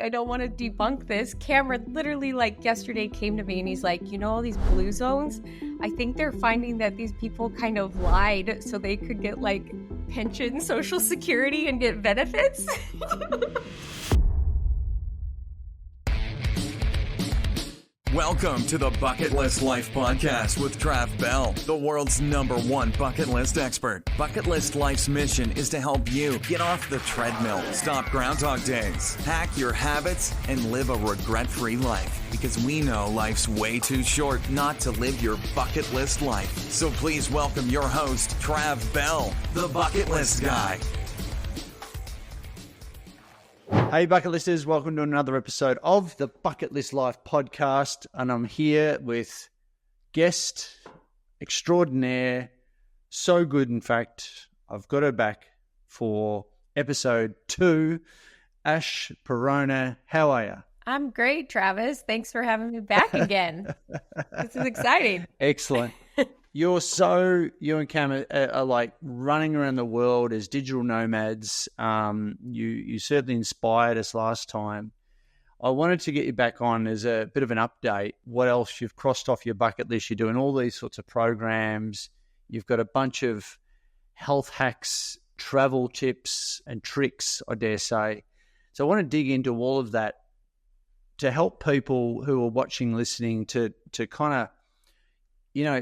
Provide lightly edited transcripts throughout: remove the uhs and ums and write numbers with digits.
I don't want to debunk this. Cameron literally yesterday came to me and he's like, all these blue zones, I think they're finding that these people kind of lied so they could get pension, social security, and get benefits. Welcome to the Bucket List Life Podcast with Trav Bell, the world's #1 bucket list expert. Bucket List Life's mission is to help you get off the treadmill, stop Groundhog Days, hack your habits, and live a regret-free life. Because we know life's way too short not to live your bucket list life. So please welcome your host, Trav Bell, the Bucket List Guy. Hey bucket listers, welcome to another episode of the Bucket List Life podcast, and I'm here with guest extraordinaire, so good in fact, I've got her back for episode 2, Ash Perona. How are you? I'm great, Travis. Thanks for having me back again. This is exciting. Excellent. You and Cam are running around the world as digital nomads. You certainly inspired us last time. I wanted to get you back on as a bit of an update. What else you've crossed off your bucket list? You're doing all these sorts of programs. You've got a bunch of health hacks, travel tips and tricks, I dare say. So I want to dig into all of that to help people who are watching, listening to kind of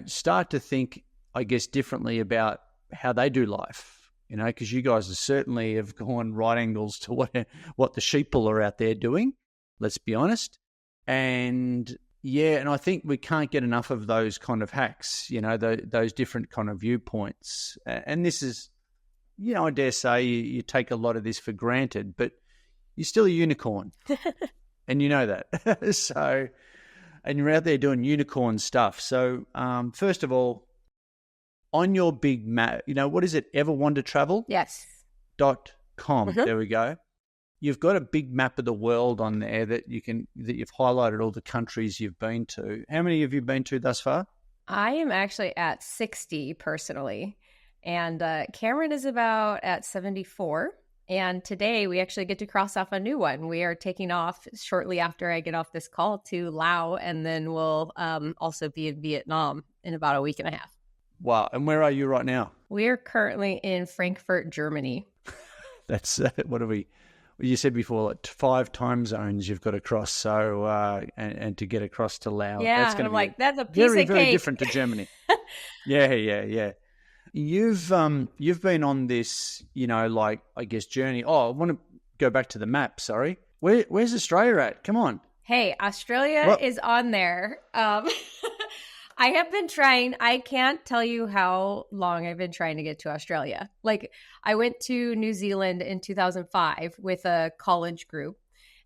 start to think, I guess, differently about how they do life, because you guys certainly have gone right angles to what the sheeple are out there doing, let's be honest. And I think we can't get enough of those kind of hacks, those different kind of viewpoints. And this is, I dare say you take a lot of this for granted, but you're still a unicorn and you know that. So... and you're out there doing unicorn stuff. So first of all, on your big map, what is it, everwandertravel? Yes. .com. Mm-hmm. There we go. You've got a big map of the world on there that you've highlighted all the countries you've been to. How many have you been to thus far? I am actually at 60 personally, and Cameron is about at 74. And today we actually get to cross off a new one. We are taking off shortly after I get off this call to Laos, and then we'll also be in Vietnam in about a week and a half. Wow. And where are you right now? We are currently in Frankfurt, Germany. That's you said before, 5 time zones you've got to cross. So, and to get across to Laos. Yeah, that's and I'm like, that's a piece very, of cake. Very different to Germany. Yeah. You've been on this, I guess, journey. Oh, I want to go back to the map. Sorry, where's Australia at? Come on. Hey, Australia is on there. I have been trying. I can't tell you how long I've been trying to get to Australia. I went to New Zealand in 2005 with a college group,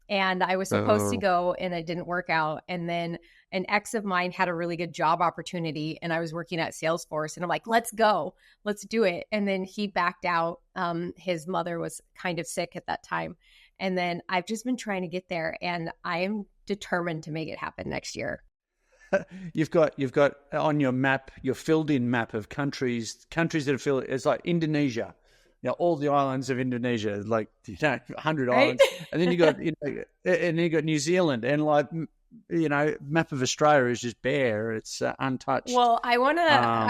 and I was supposed to go, and it didn't work out. And then an ex of mine had a really good job opportunity, and I was working at Salesforce, and I'm like, let's go, let's do it. And then he backed out. His mother was kind of sick at that time. And then I've just been trying to get there, and I am determined to make it happen next year. You've got on your map, your filled in map of countries that are filled. It's like Indonesia, all the islands of Indonesia, 100 right? Islands. And then you got New Zealand, and map of Australia is just bare. It's untouched. Well, I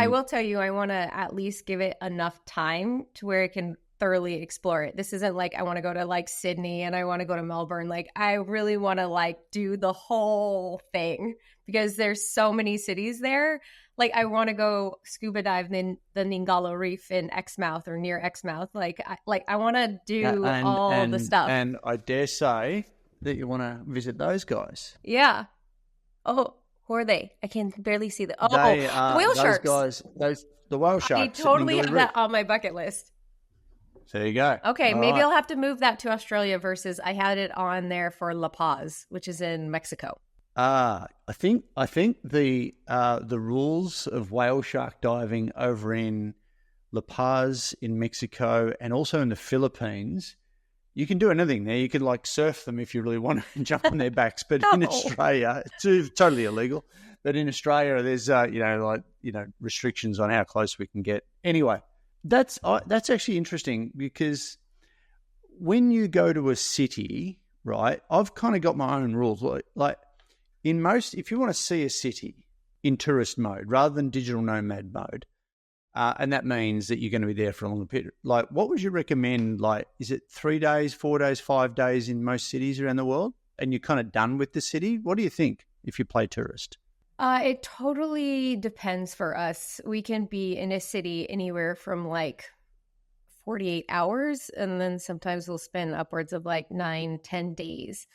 will tell you, I want to at least give it enough time to where it can thoroughly explore it. This isn't I want to go to Sydney and I want to go to Melbourne. I really want to do the whole thing because there's so many cities there. I want to go scuba dive in the Ningalo Reef in Exmouth or near Exmouth. I want to do all the stuff. And I dare say that you want to visit those guys. Yeah. Oh, who are they? I can barely see them. They the whale sharks. Guys, the whale sharks. I totally have that on my bucket list. So there you go. Okay, all maybe right. I'll have to move that to Australia versus I had it on there for La Paz, which is in Mexico. I think the rules of whale shark diving over in La Paz in Mexico and also in the Philippines, you can do anything there. You can surf them if you really want to jump on their backs. But in Australia, it's totally illegal. But in Australia, there's restrictions on how close we can get. Anyway, that's actually interesting because when you go to a city right, I've kind of got my own rules. Like in most, if you want to see a city in tourist mode rather than digital nomad mode, and that means that you're going to be there for a longer period. Like, what would you recommend? Like, is it 3 days, 4 days, 5 days in most cities around the world, and you're kind of done with the city? What do you think if you play tourist? It totally depends for us. We can be in a city anywhere from like 48 hours, and then sometimes we'll spend upwards of like 9-10 days.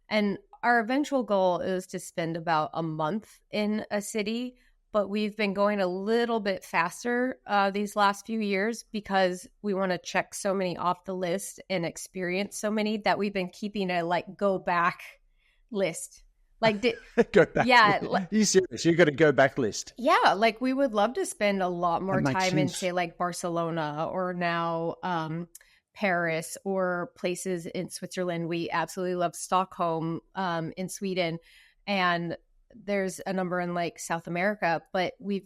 And our eventual goal is to spend about a month in a city, but we've been going a little bit faster these last few years because we want to check so many off the list and experience so many that we've been keeping a like go back list. Like go back. Yeah. Are you serious? You got a go back list. Yeah. Like we would love to spend a lot more time in, sense. say, like Barcelona or now Paris or places in Switzerland. We absolutely love Stockholm in Sweden. And there's a number in like South America, but we're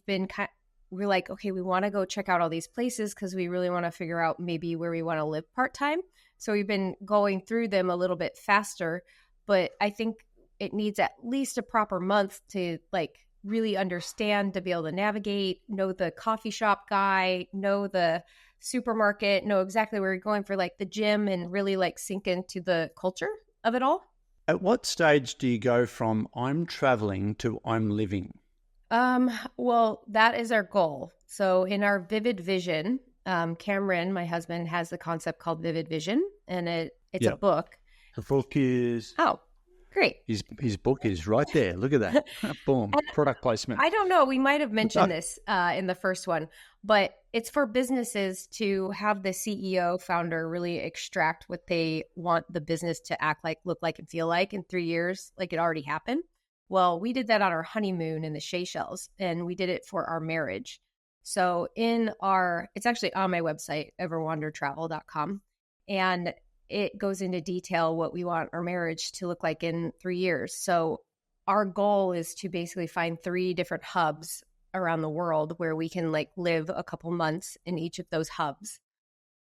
like, okay, we want to go check out all these places because we really want to figure out maybe where we want to live part-time. So we've been going through them a little bit faster, but I think it needs at least a proper month to like really understand, to be able to navigate, know the coffee shop guy, know the supermarket, know exactly where you're going for like the gym, and really like sink into the culture of it all. At what stage do you go from I'm traveling to I'm living? Well, that is our goal. So in our Vivid Vision, Cameron, my husband, has the concept called Vivid Vision, and it's a book. The book is... Oh, great. His book is right there. Look at that. Boom. Product placement. I don't know. We might have mentioned this in the first one, but it's for businesses to have the CEO founder really extract what they want the business to act like, look like, and feel like in 3 years, like it already happened. Well, we did that on our honeymoon in the Seychelles, and we did it for our marriage. So it's actually on my website, everwandertravel.com. And it goes into detail what we want our marriage to look like in 3 years. So our goal is to basically find 3 different hubs around the world where we can like live a couple months in each of those hubs.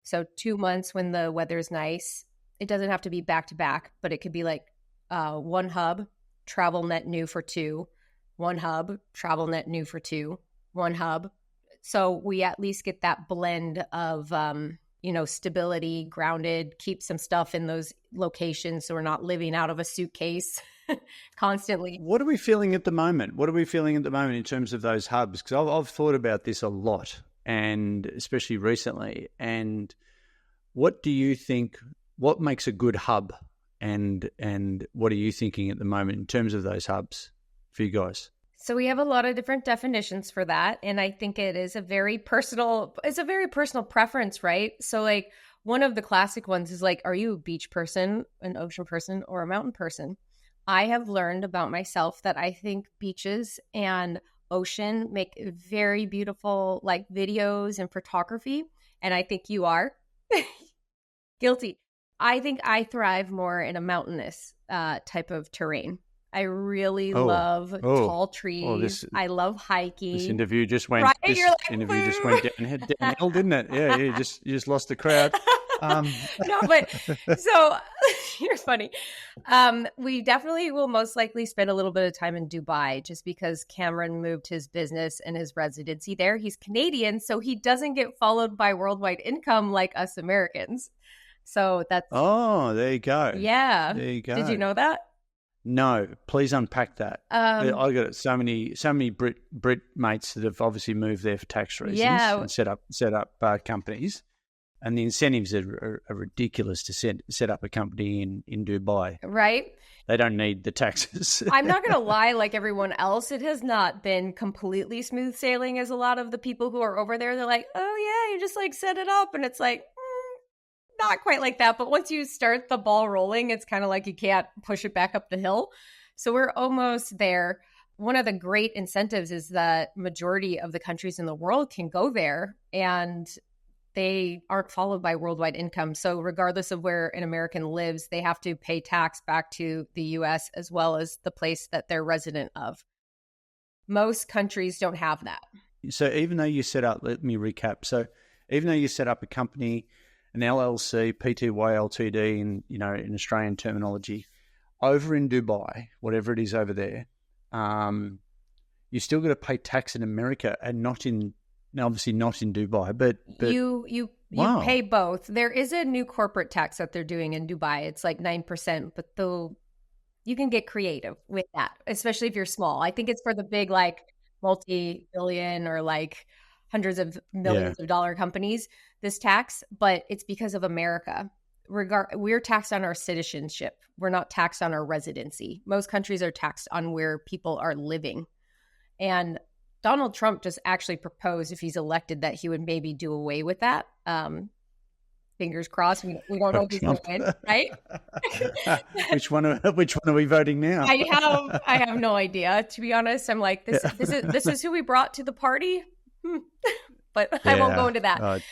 So 2 months when the weather's nice. It doesn't have to be back to back, but it could be like one hub, travel net new for 2, one hub, travel net new for 2, one hub. So we at least get that blend of stability, grounded, keep some stuff in those locations so we're not living out of a suitcase constantly. What are we feeling at the moment? In terms of those hubs? Because I've thought about this a lot, and especially recently. And what do you think, what makes a good hub? And what are you thinking at the moment in terms of those hubs for you guys? So we have a lot of different definitions for that. And I think it's a very personal preference, right? So like one of the classic ones is like, are you a beach person, an ocean person, or a mountain person? I have learned about myself that I think beaches and ocean make very beautiful like videos and photography. And I think you are guilty. I think I thrive more in a mountainous type of terrain. I really love tall trees. I love hiking. This interview just went. Right? This interview just went downhill, didn't it? Yeah, you just lost the crowd. No, but so you're funny. We definitely will most likely spend a little bit of time in Dubai, just because Cameron moved his business and his residency there. He's Canadian, so he doesn't get followed by worldwide income like us Americans. So that's there you go. Yeah, there you go. Did you know that? No, please unpack that. I got so many Brit mates that have obviously moved there for tax reasons and set up companies, and the incentives are ridiculous to set up a company in Dubai. Right. They don't need the taxes. I'm not going to lie, like everyone else, it has not been completely smooth sailing as a lot of the people who are over there. They're like, oh yeah, you just like set it up, and it's like, not quite like that, but once you start the ball rolling, it's kind of like you can't push it back up the hill. So we're almost there. One of the great incentives is that majority of the countries in the world can go there, and they aren't followed by worldwide income. So regardless of where an American lives, they have to pay tax back to the US as well as the place that they're resident of. Most countries don't have that. So even though you set up, let me recap. So even though you set up a company an LLC, Pty Ltd, in Australian terminology, over in Dubai, whatever it is over there, you still got to pay tax in America and obviously not in Dubai, but you wow. pay both. There is a new corporate tax that they're doing in Dubai. It's like 9%, but you can get creative with that, especially if you're small. I think it's for the big, like multi-billion or like hundreds of millions of dollar companies, this tax, but it's because of America. We're taxed on our citizenship. We're not taxed on our residency. Most countries are taxed on where people are living. And Donald Trump just actually proposed, if he's elected, that he would maybe do away with that. Fingers crossed. We don't know if he's going to win, right? Which one are we voting now? I have no idea, to be honest. I'm like, this is who we brought to the party, but I won't go into that.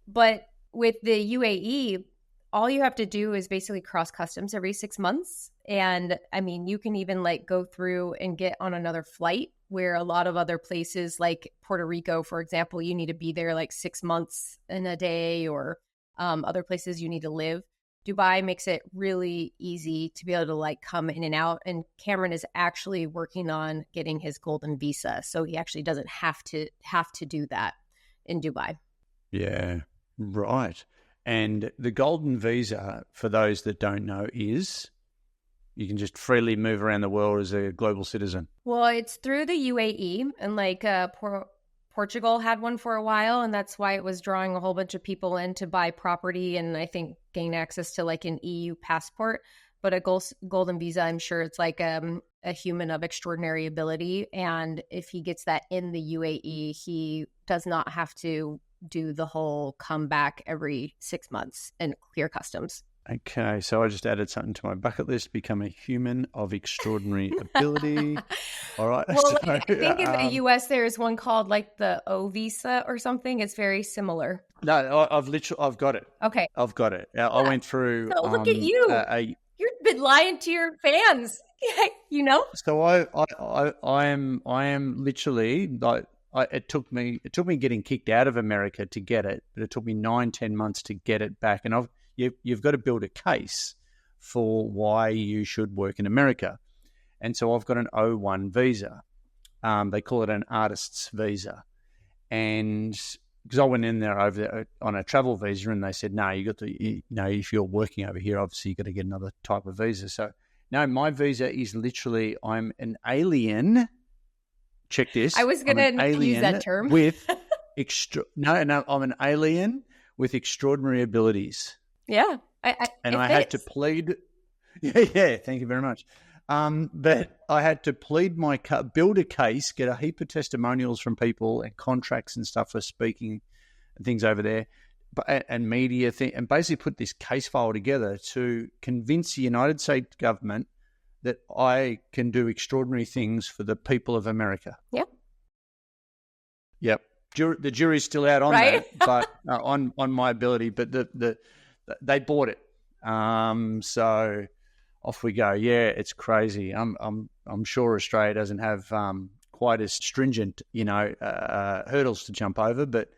But with the UAE, all you have to do is basically cross customs every 6 months. And I mean, you can even like go through and get on another flight, where a lot of other places like Puerto Rico, for example, you need to be there like 6 months in a day, or other places you need to live. Dubai makes it really easy to be able to like come in and out. And Cameron is actually working on getting his golden visa. So he actually doesn't have to do that in Dubai. Yeah, right. And the golden visa, for those that don't know, is you can just freely move around the world as a global citizen. Well, it's through the UAE, and like Portugal had one for a while, and that's why it was drawing a whole bunch of people in to buy property and I think gain access to like an EU passport. But a golden visa, I'm sure it's like a human of extraordinary ability. And if he gets that in the UAE, he does not have to do the whole come back every 6 months and clear customs. Okay, so I just added something to my bucket list, become a human of extraordinary ability. All right. Well, so, I think in the US there is one called like the O visa or something. It's very similar. No, I've got it. Okay. I've got it. I went through. So look at you. You've been lying to your fans, you know? So I am literally like, it took me getting kicked out of America to get it, but it took me 9-10 months to get it back. And you've got to build a case for why you should work in America. And so I've got an O1 visa. They call it an artist's visa. And because I went in there over there on a travel visa, and they said, no, if you're working over here, obviously you've got to get another type of visa. So no, my visa is literally, I'm an alien. Check this. I was going to use that term. I'm an alien with extraordinary abilities. Yeah. I had to plead. Yeah. Thank you very much. But I had to build a case, get a heap of testimonials from people and contracts and stuff for speaking and things over there, and media thing, and basically put this case file together to convince the United States government that I can do extraordinary things for the people of America. Yep. Yep. The jury's still out on that, but on my ability. But they bought it. So off we go. Yeah, it's crazy. I'm sure Australia doesn't have quite as stringent, hurdles to jump over. But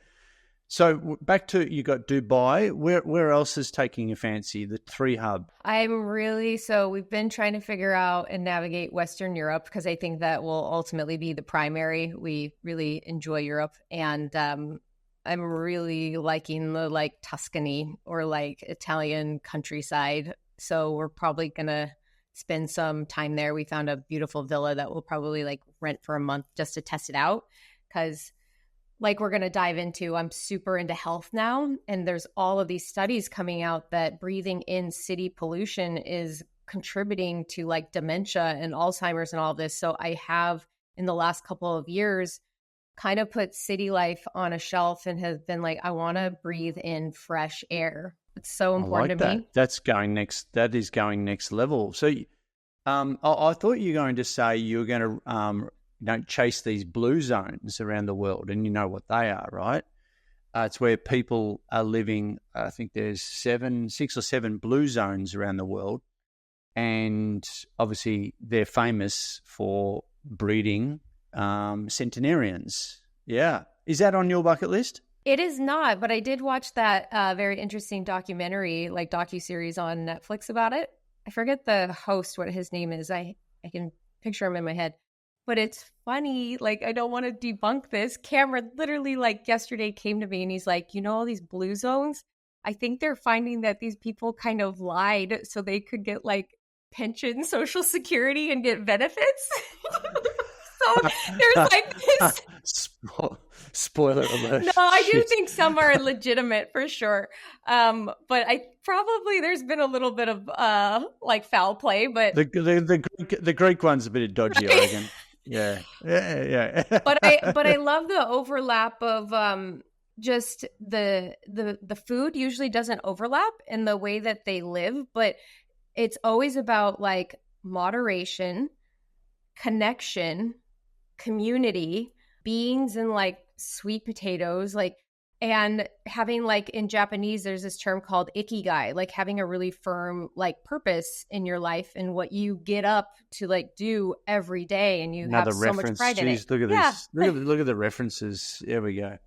so back to, you got Dubai. Where else is taking your fancy? The 3 hub. We've been trying to figure out and navigate Western Europe, because I think that will ultimately be the primary. We really enjoy Europe, and I'm really liking the like Tuscany or like Italian countryside. So we're probably going to spend some time there. We found a beautiful villa that we'll probably like rent for a month just to test it out, because like we're going to dive into, I'm super into health now. And there's all of these studies coming out that breathing in city pollution is contributing to like dementia and Alzheimer's and all this. So I have, in the last couple of years, kind of put city life on a shelf and have been like, I want to breathe in fresh air. It's so important to me. That is going next level. So I thought you were going to say you were going to chase these blue zones around the world, and you know what they are, right? It's where people are living. I think there's 6 or 7 blue zones around the world, and obviously they're famous for breeding centenarians. Yeah. Is that on your bucket list? It is not, but I did watch that very interesting documentary, like docuseries on Netflix about it. I forget the host, what his name is. I can picture him in my head, but it's funny. Like, I don't want to debunk this. Cameron literally, like, yesterday came to me and he's like, you know, all these blue zones, I think they're finding that these people kind of lied so they could get like pension, social security, and get benefits. So there's like this. Spoiler alert. No, I do think some are legitimate for sure. But I probably there's been a little bit of like foul play, but the Greek one's a bit dodgy, right? I reckon. Yeah. But I love the overlap of just the food usually doesn't overlap in the way that they live, but it's always about like moderation, connection, community, beans and like sweet potatoes, like, and having like in Japanese, there's this term called ikigai, like having a really firm like purpose in your life and what you get up to like do every day, and you have so much pride in it. Look at this. Look at the references. There we go.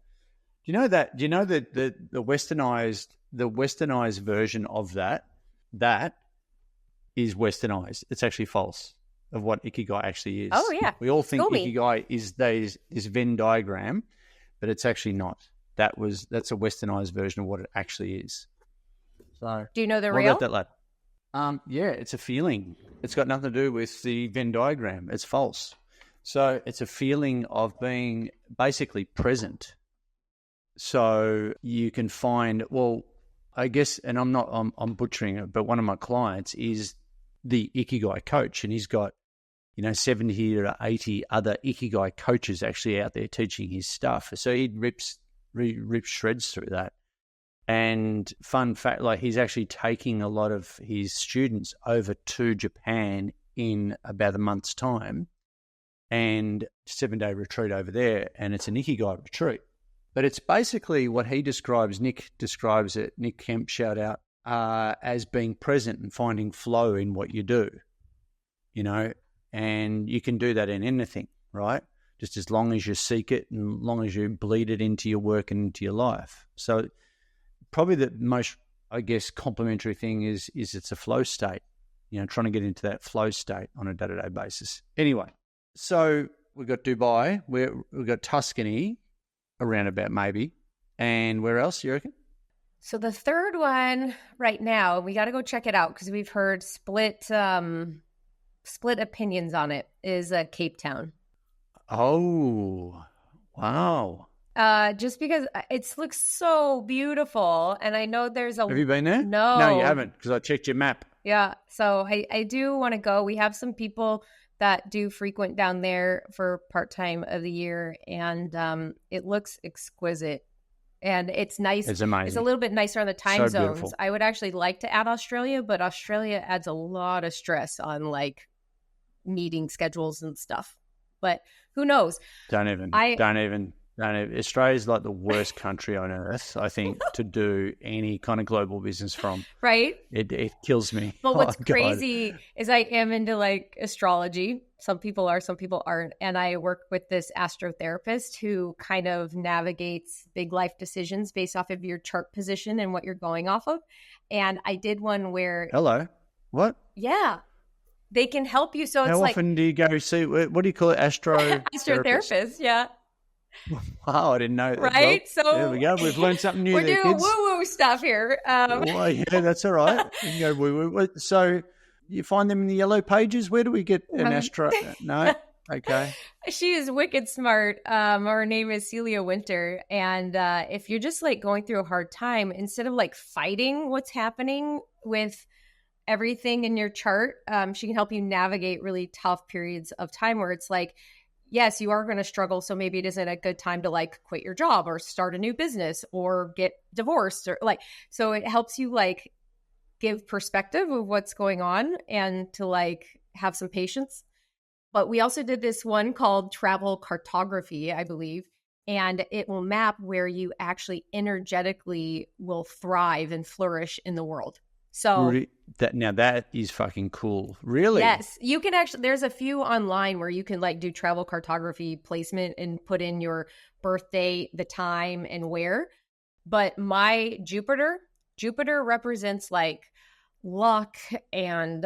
Do you know that the westernized version of that is westernized? It's actually false of what ikigai actually is. Oh yeah. We all think ikigai is this Venn diagram, but it's actually not. That's a westernized version of what it actually is. So do you know the what real? about that, lad? Yeah, it's a feeling. It's got nothing to do with the Venn diagram. It's false. So it's a feeling of being basically present. So you can find, well, I guess, and I'm butchering it, but one of my clients is the ikigai coach, and he's got 70 to 80 other ikigai coaches actually out there teaching his stuff. So he rips shreds through that. And fun fact, like he's actually taking a lot of his students over to Japan in about a month's time, and 7-day retreat over there, and it's an ikigai retreat. But it's basically what he describes, Nick describes it, Nick Kemp, shout out, as being present and finding flow in what you do, and you can do that in anything, right? Just as long as you seek it and as long as you bleed it into your work and into your life. So probably the most, I guess, complimentary thing is it's a flow state, trying to get into that flow state on a day-to-day basis. Anyway, so we've got Dubai, we've got Tuscany around about maybe, and where else, you reckon? So the third one right now, we got to go check it out because we've heard split opinions on it, is Cape Town. Oh, wow. Just because it looks so beautiful, and I know there's a... Have you been there? No, you haven't, because I checked your map. Yeah, so I do want to go. We have some people that do frequent down there for part-time of the year, and it looks exquisite. And it's nice. It's amazing. It's a little bit nicer on the time zones. Beautiful. I would actually like to add Australia, but Australia adds a lot of stress on like meeting schedules and stuff. But who knows? Don't even. Australia's like the worst country on earth, I think, to do any kind of global business from. Right? It kills me. But what's crazy is I am into like astrology. Some people are, some people aren't. And I work with this astrotherapist who kind of navigates big life decisions based off of your chart position and what you're going off of. And I did one where... Hello? What? Yeah. They can help you. So it's How often do you go see, what do you call it? Astrotherapist, yeah. Wow, I didn't know that. Right? Well, so there we go. We've learned something new. We're there, doing kids. woo-woo stuff here. Well, yeah, that's all right. You can go woo-woo. So you find them in the yellow pages? Where do we get an astro? No? Okay. She is wicked smart. Her name is Celia Winter. And if you're just like going through a hard time, instead of like fighting what's happening with everything in your chart, she can help you navigate really tough periods of time where it's like, yes, you are going to struggle. So maybe it isn't a good time to like quit your job or start a new business or get divorced or like, so it helps you like give perspective of what's going on and to like have some patience. But we also did this one called travel cartography, I believe, and it will map where you actually energetically will thrive and flourish in the world. So that is fucking cool. Really? Yes. You can actually, there's a few online where you can like do travel cartography placement and put in your birthday, the time, and where. But my Jupiter represents like luck and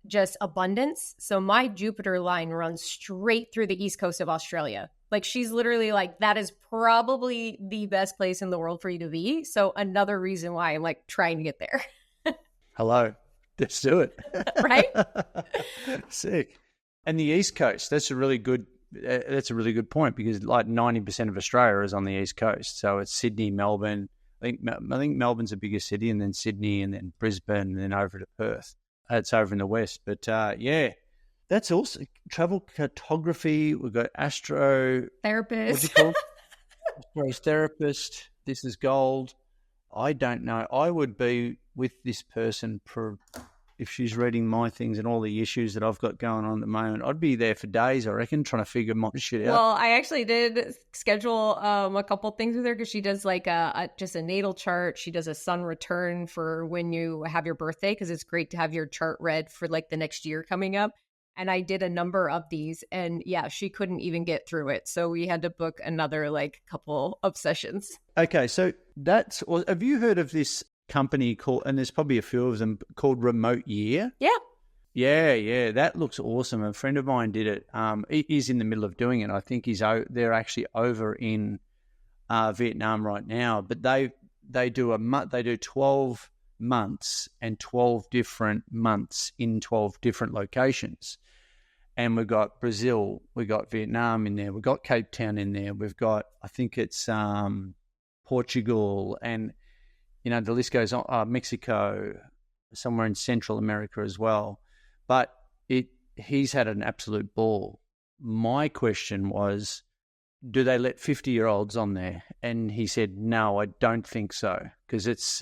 just abundance. So my Jupiter line runs straight through the east coast of Australia. Like she's literally like, that is probably the best place in the world for you to be. So another reason why I'm like trying to get there. Hello, let's do it. Right? Sick. And the East Coast, that's a really good point, because like 90% of Australia is on the East Coast. So it's Sydney, Melbourne. I think Melbourne's the biggest city, and then Sydney, and then Brisbane, and then over to Perth. It's over in the west. But yeah, that's also travel cartography. We've got astro therapist. What do you call it? Therapist. This is gold. I don't know. I would be with this person if she's reading my things and all the issues that I've got going on at the moment. I'd be there for days, I reckon, trying to figure my shit out. Well, I actually did schedule a couple things with her, because she does like just a natal chart. She does a sun return for when you have your birthday, because it's great to have your chart read for like the next year coming up. And I did a number of these, and yeah, she couldn't even get through it. So we had to book another like couple of sessions. Okay, so have you heard of this company called, and there's probably a few of them, called Remote Year? Yeah. Yeah, that looks awesome. A friend of mine did it. He's in the middle of doing it. I think they're actually over in Vietnam right now, but they do 12 months and 12 different months in 12 different locations. And we've got Brazil, we've got Vietnam in there, we've got Cape Town in there, we've got, I think it's Portugal, and the list goes on, Mexico, somewhere in Central America as well. But he's had an absolute ball. My question was, do they let 50-year-olds on there? And he said, no, I don't think so, because it's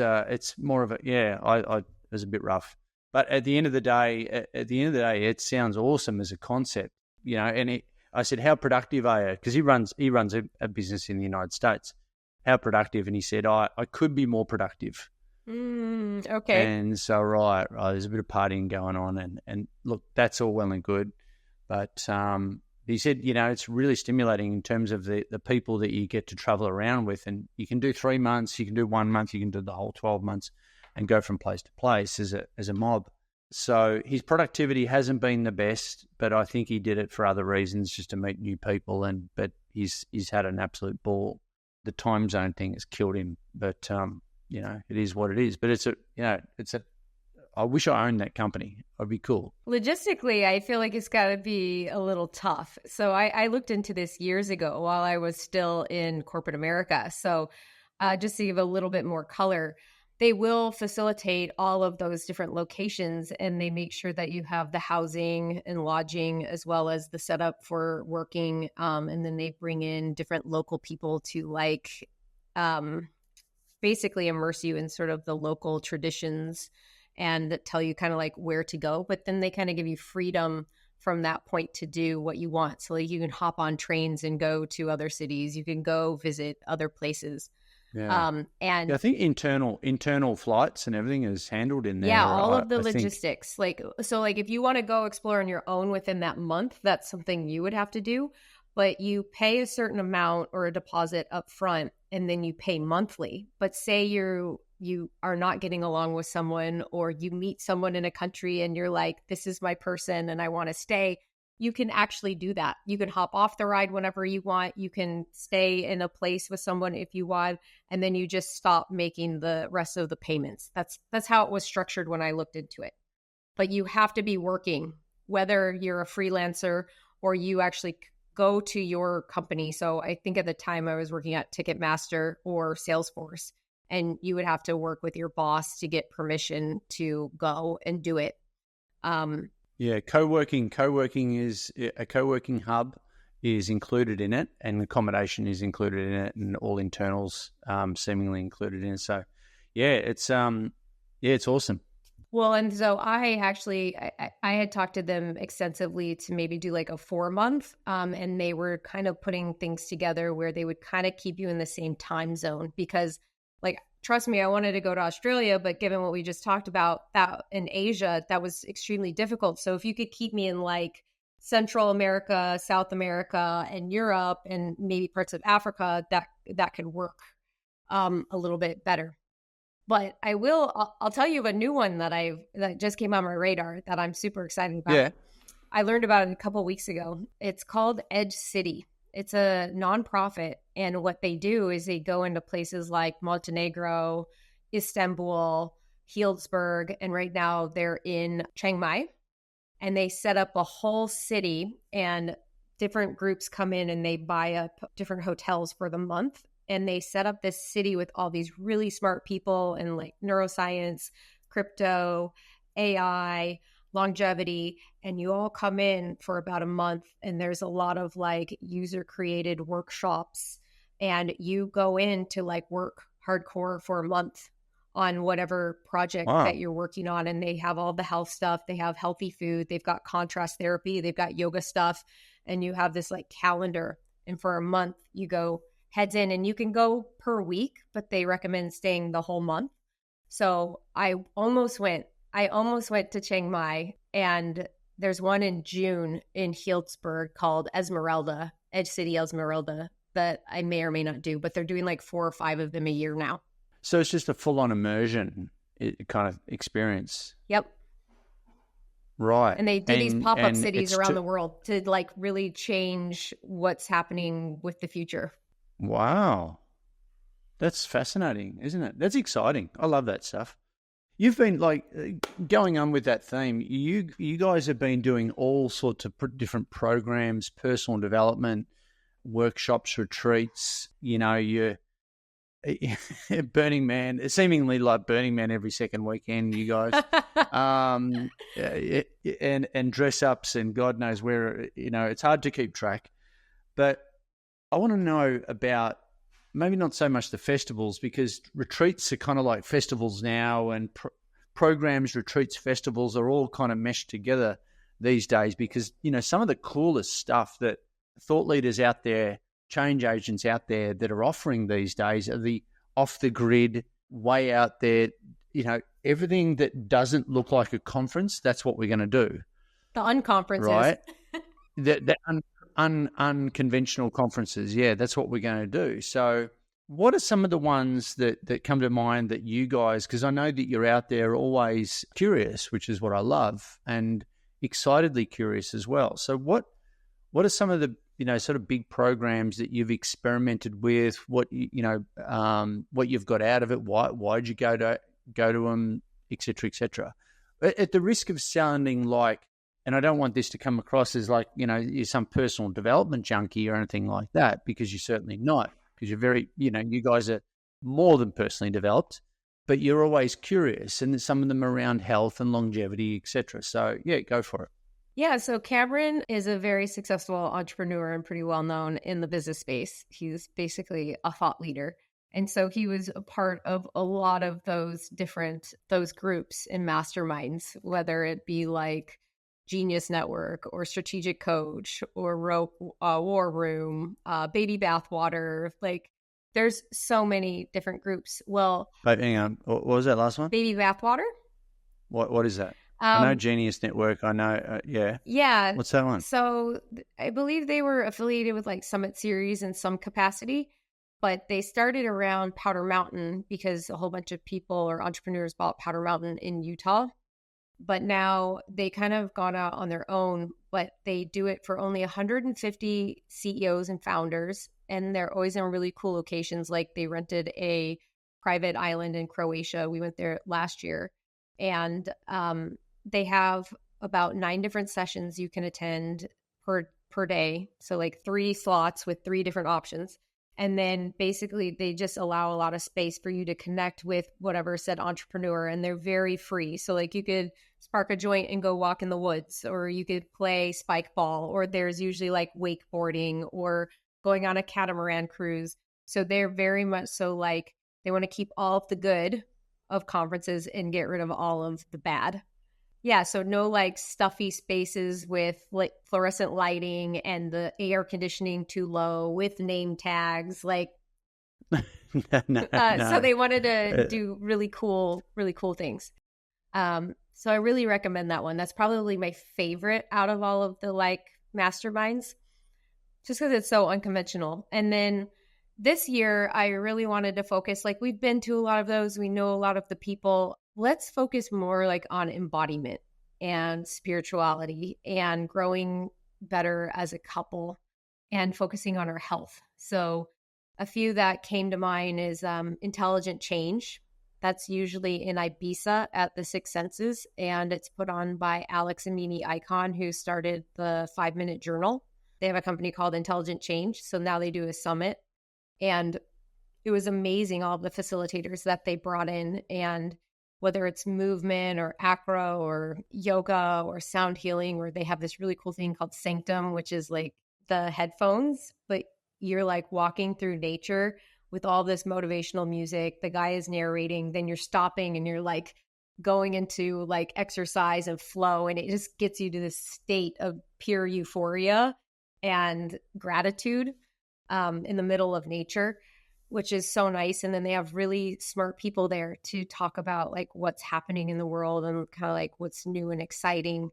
more of a, it was a bit rough. But at the end of the day, it sounds awesome as a concept, and I said, how productive are you? Because he runs a business in the United States. How productive? And he said, I could be more productive. Okay. And so, right, there's a bit of partying going on. And look, that's all well and good. But he said, it's really stimulating in terms of the people that you get to travel around with. And you can do 3 months, you can do 1 month, you can do the whole 12 months and go from place to place as a mob. So his productivity hasn't been the best, but I think he did it for other reasons, just to meet new people. But he's had an absolute ball. The time zone thing has killed him, but it is what it is. But I wish I owned that company. It'd be cool. Logistically, I feel like it's got to be a little tough. So I looked into this years ago while I was still in corporate America. So just to give a little bit more color, they will facilitate all of those different locations, and they make sure that you have the housing and lodging as well as the setup for working. And then they bring in different local people to basically immerse you in sort of the local traditions and tell you kind of like where to go. But then they kind of give you freedom from that point to do what you want. So like you can hop on trains and go to other cities. You can go visit other places. Yeah. I think internal flights and everything is handled in there. Yeah, all of the logistics. Like if you want to go explore on your own within that month, that's something you would have to do. But you pay a certain amount or a deposit up front, and then you pay monthly. But say you are not getting along with someone, or you meet someone in a country and you're like, this is my person and I want to stay. You can actually do that. You can hop off the ride whenever you want. You can stay in a place with someone if you want, and then you just stop making the rest of the payments. That's how it was structured when I looked into it. But you have to be working, whether you're a freelancer or you actually go to your company. So I think at the time I was working at Ticketmaster or Salesforce, and you would have to work with your boss to get permission to go and do it. Yeah, co-working is a co-working hub is included in it, and accommodation is included in it, and all internals seemingly included in it. So, it's awesome. Well, and so I had talked to them extensively to maybe do like a 4-month, and they were kind of putting things together where they would kind of keep you in the same time zone, because like, trust me, I wanted to go to Australia, but given what we just talked about, that in Asia, that was extremely difficult. So if you could keep me in like Central America, South America, and Europe, and maybe parts of Africa, that could work a little bit better. But I'll tell you of a new one that just came on my radar that I'm super excited about. Yeah. I learned about it a couple of weeks ago. It's called Edge City. It's a nonprofit, and what they do is they go into places like Montenegro, Istanbul, Healdsburg, and right now they're in Chiang Mai. And they set up a whole city, and different groups come in and they buy up different hotels for the month. And they set up this city with all these really smart people in like neuroscience, crypto, AI, longevity, and you all come in for about a month, and there's a lot of like user created workshops, and you go in to like work hardcore for a month on whatever project that you're working on. And they have all the health stuff. They have healthy food. They've got contrast therapy. They've got yoga stuff. And you have this like calendar. And for a month, you go heads in, and you can go per week, but they recommend staying the whole month. So I almost went to Chiang Mai, and there's one in June in Healdsburg called Esmeralda, Edge City Esmeralda, that I may or may not do, but they're doing like 4 or 5 of them a year now. So it's just a full-on immersion kind of experience. Yep. Right. And they do these pop-up cities around the world to like really change what's happening with the future. Wow. That's fascinating, isn't it? That's exciting. I love that stuff. You've been like going on with that theme. You guys have been doing all sorts of different programs, personal development, workshops, retreats. You know, you're Burning Man, seemingly like Burning Man every second weekend, you guys, and dress ups and God knows where. You know, it's hard to keep track. But I want to know about maybe not so much the festivals, because retreats are kind of like festivals now, and programs, retreats, festivals are all kind of meshed together these days, because, you know, some of the coolest stuff that thought leaders out there, change agents out there that are offering these days are the off the grid, way out there, you know, everything that doesn't look like a conference, that's what we're going to do. The unconferences. Right? the unconventional conferences. Yeah, that's what we're going to do. So what are some of the ones that come to mind that you guys, because I know that you're out there always curious, which is what I love, and excitedly curious as well. So what are some of the, you know, sort of big programs that you've experimented with? What what you've got out of it? Why'd you go to them, et cetera, et cetera? At the risk of sounding like, and I don't want this to come across as like, you know, you're some personal development junkie or anything like that, because you're certainly not, because you're very, you know, you guys are more than personally developed, but you're always curious, and some of them are around health and longevity, et cetera. So yeah, go for it. Yeah, so Cameron is a very successful entrepreneur and pretty well known in the business space. He's basically a thought leader. And so he was a part of a lot of those groups and masterminds, whether it be like Genius Network or Strategic Coach or War Room, Baby Bathwater. Like, there's so many different groups. Well, but hang on, what was that last one? Baby Bathwater. What is that? I know Genius Network. I know, yeah. Yeah. What's that one? So I believe they were affiliated with like Summit Series in some capacity, but they started around Powder Mountain because a whole bunch of people or entrepreneurs bought Powder Mountain in Utah. But now they kind of gone out on their own, but they do it for only 150 CEOs and founders. And they're always in really cool locations. Like they rented a private island in Croatia. We went there last year. And they have about 9 different sessions you can attend per day. So like 3 slots with 3 different options. And then basically they just allow a lot of space for you to connect with whatever said entrepreneur, and they're very free. So like you could spark a joint and go walk in the woods, or you could play spike ball, or there's usually like wakeboarding or going on a catamaran cruise. So they're very much so like they want to keep all of the good of conferences and get rid of all of the bad. Yeah, so no like stuffy spaces with like fluorescent lighting and the air conditioning too low with name tags. Like, no. So they wanted to do really cool things. So I really recommend that one. That's probably my favorite out of all of the like masterminds, just because it's so unconventional. And then this year, I really wanted to focus, like we've been to a lot of those. We know a lot of the people. Let's focus more like on embodiment and spirituality and growing better as a couple and focusing on our health. So a few that came to mind is Intelligent Change. That's usually in Ibiza at the Six Senses, and it's put on by Alex and Mimi Icon, who started the 5-Minute Journal. They have a company called Intelligent Change, so now they do a summit, and it was amazing, all of the facilitators that they brought in, and whether it's movement or acro or yoga or sound healing, where they have this really cool thing called Sanctum, which is like the headphones, but you're like walking through nature with all this motivational music. The guy is narrating, then you're stopping and you're like going into like exercise and flow. And it just gets you to this state of pure euphoria and gratitude in the middle of nature, which is so nice. And then they have really smart people there to talk about like what's happening in the world and kind of like what's new and exciting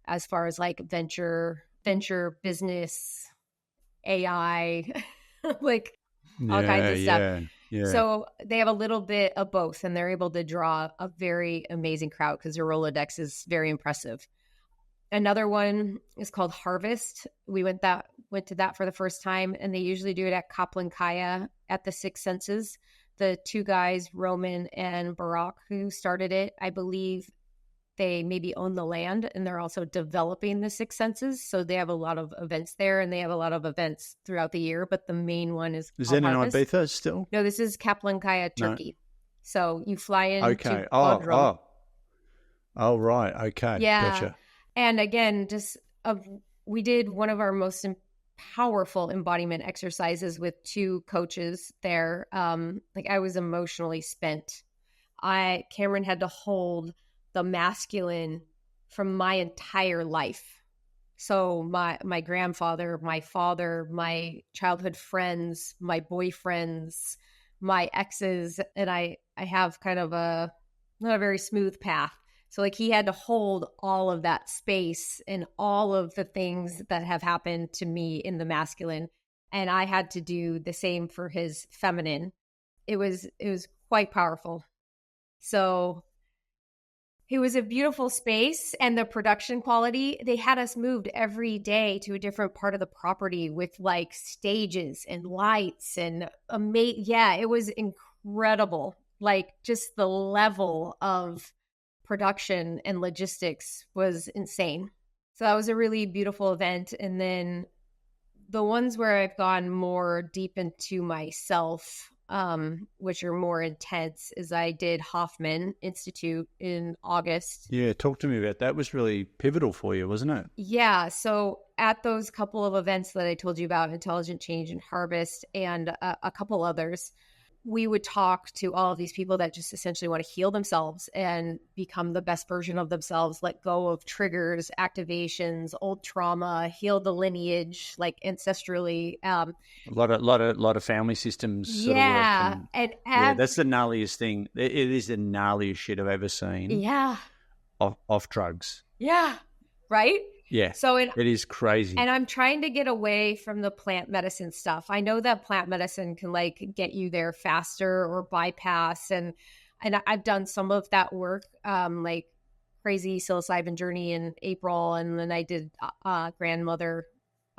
as far as like venture business, AI, like all kinds of stuff. Yeah. So they have a little bit of both, and they're able to draw a very amazing crowd because their Rolodex is very impressive. Another one is called Harvest. We went to that for the first time, and they usually do it at Kaplan Kaya at the Six Senses. The two guys, Roman and Barak, who started it, I believe they maybe own the land, and they're also developing the Six Senses. So they have a lot of events there, and they have a lot of events throughout the year. But the main one is that in Harvest. Ibiza still? No, this is Kaplan Kaya, Turkey. No. So you fly in. Okay. To Oh, right. Okay. Yeah. Gotcha. And again, we did one of our most powerful embodiment exercises with two coaches there. Like I was emotionally spent. Cameron had to hold the masculine from my entire life. So my grandfather, my father, my childhood friends, my boyfriends, my exes, and I have kind of not a very smooth path. So like he had to hold all of that space and all of the things that have happened to me in the masculine. And I had to do the same for his feminine. It was quite powerful. So it was a beautiful space, and the production quality, they had us moved every day to a different part of the property with like stages and lights and it was incredible. Like just the level of production and logistics was insane. So that was a really beautiful event. And then the ones where I've gone more deep into myself, which are more intense, is I did Hoffman Institute in August. Yeah, talk to me about that. That was really pivotal for you, wasn't it? Yeah. So at those couple of events that I told you about, Intelligent Change and Harvest, and a couple others, we would talk to all of these people that just essentially want to heal themselves and become the best version of themselves, let go of triggers, activations, old trauma, heal the lineage, like ancestrally. A lot of family systems. Yeah. Sort of yeah, that's the gnarliest thing. It is the gnarliest shit I've ever seen. Yeah. Off drugs. Yeah. Right? Yeah. So it is crazy. And I'm trying to get away from the plant medicine stuff. I know that plant medicine can like get you there faster or bypass. And I've done some of that work, like crazy psilocybin journey in April. And then I did grandmother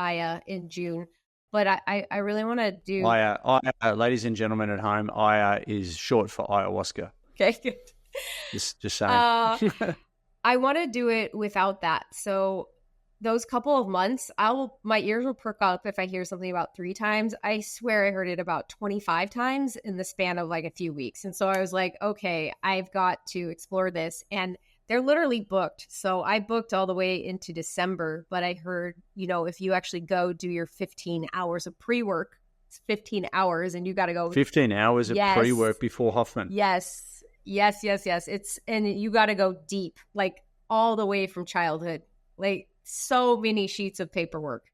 Aya in June. But I really want to do Aya, ladies and gentlemen at home, Aya is short for ayahuasca. Okay, good. Just saying. I want to do it without that. So those couple of months, my ears will perk up if I hear something about 3 times. I swear I heard it about 25 times in the span of like a few weeks. And so I was like, okay, I've got to explore this. And they're literally booked. So I booked all the way into December, but I heard, if you actually go do your 15 hours of pre-work, it's 15 hours and you got to go 15 hours of pre-work before Hoffman. Yes. And you got to go deep, like all the way from childhood, like so many sheets of paperwork.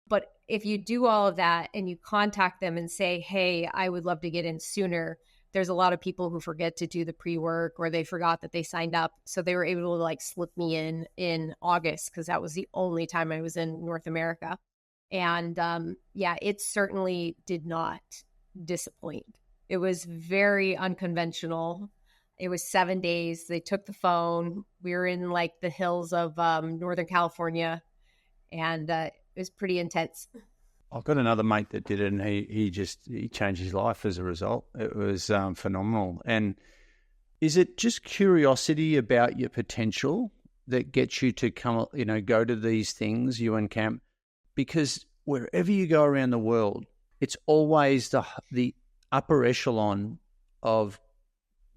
But if you do all of that and you contact them and say, hey, I would love to get in sooner, there's a lot of people who forget to do the pre-work or they forgot that they signed up. So they were able to like slip me in August because that was the only time I was in North America. And yeah, it certainly did not disappoint. It was very unconventional. It was 7 days. They took the phone. We were in like the hills of Northern California, and it was pretty intense. I've got another mate that did it, and he changed his life as a result. It was phenomenal. And is it just curiosity about your potential that gets you to come, go to these things, you and Cam? Because wherever you go around the world, it's always the upper echelon of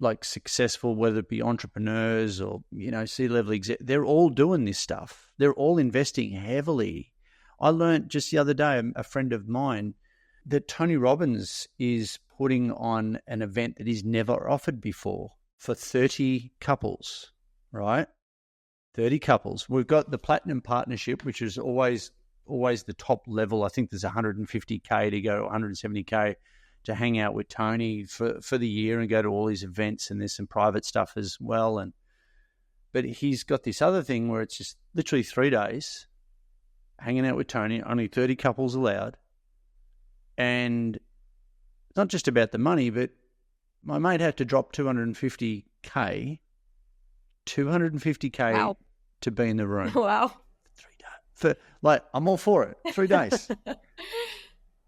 like successful, whether it be entrepreneurs or, C-level exec, they're all doing this stuff. They're all investing heavily. I learned just the other day, a friend of mine, that Tony Robbins is putting on an event that he's never offered before for 30 couples, right? 30 couples. We've got the Platinum Partnership, which is always the top level. I think there's 150K to go, 170K to hang out with Tony for the year and go to all his events, and there's some private stuff as well. But he's got this other thing where it's just literally 3 days hanging out with Tony, only 30 couples allowed. And it's not just about the money, but my mate had to drop 250K Wow. to be in the room. Wow. 3 days. I'm all for it. 3 days.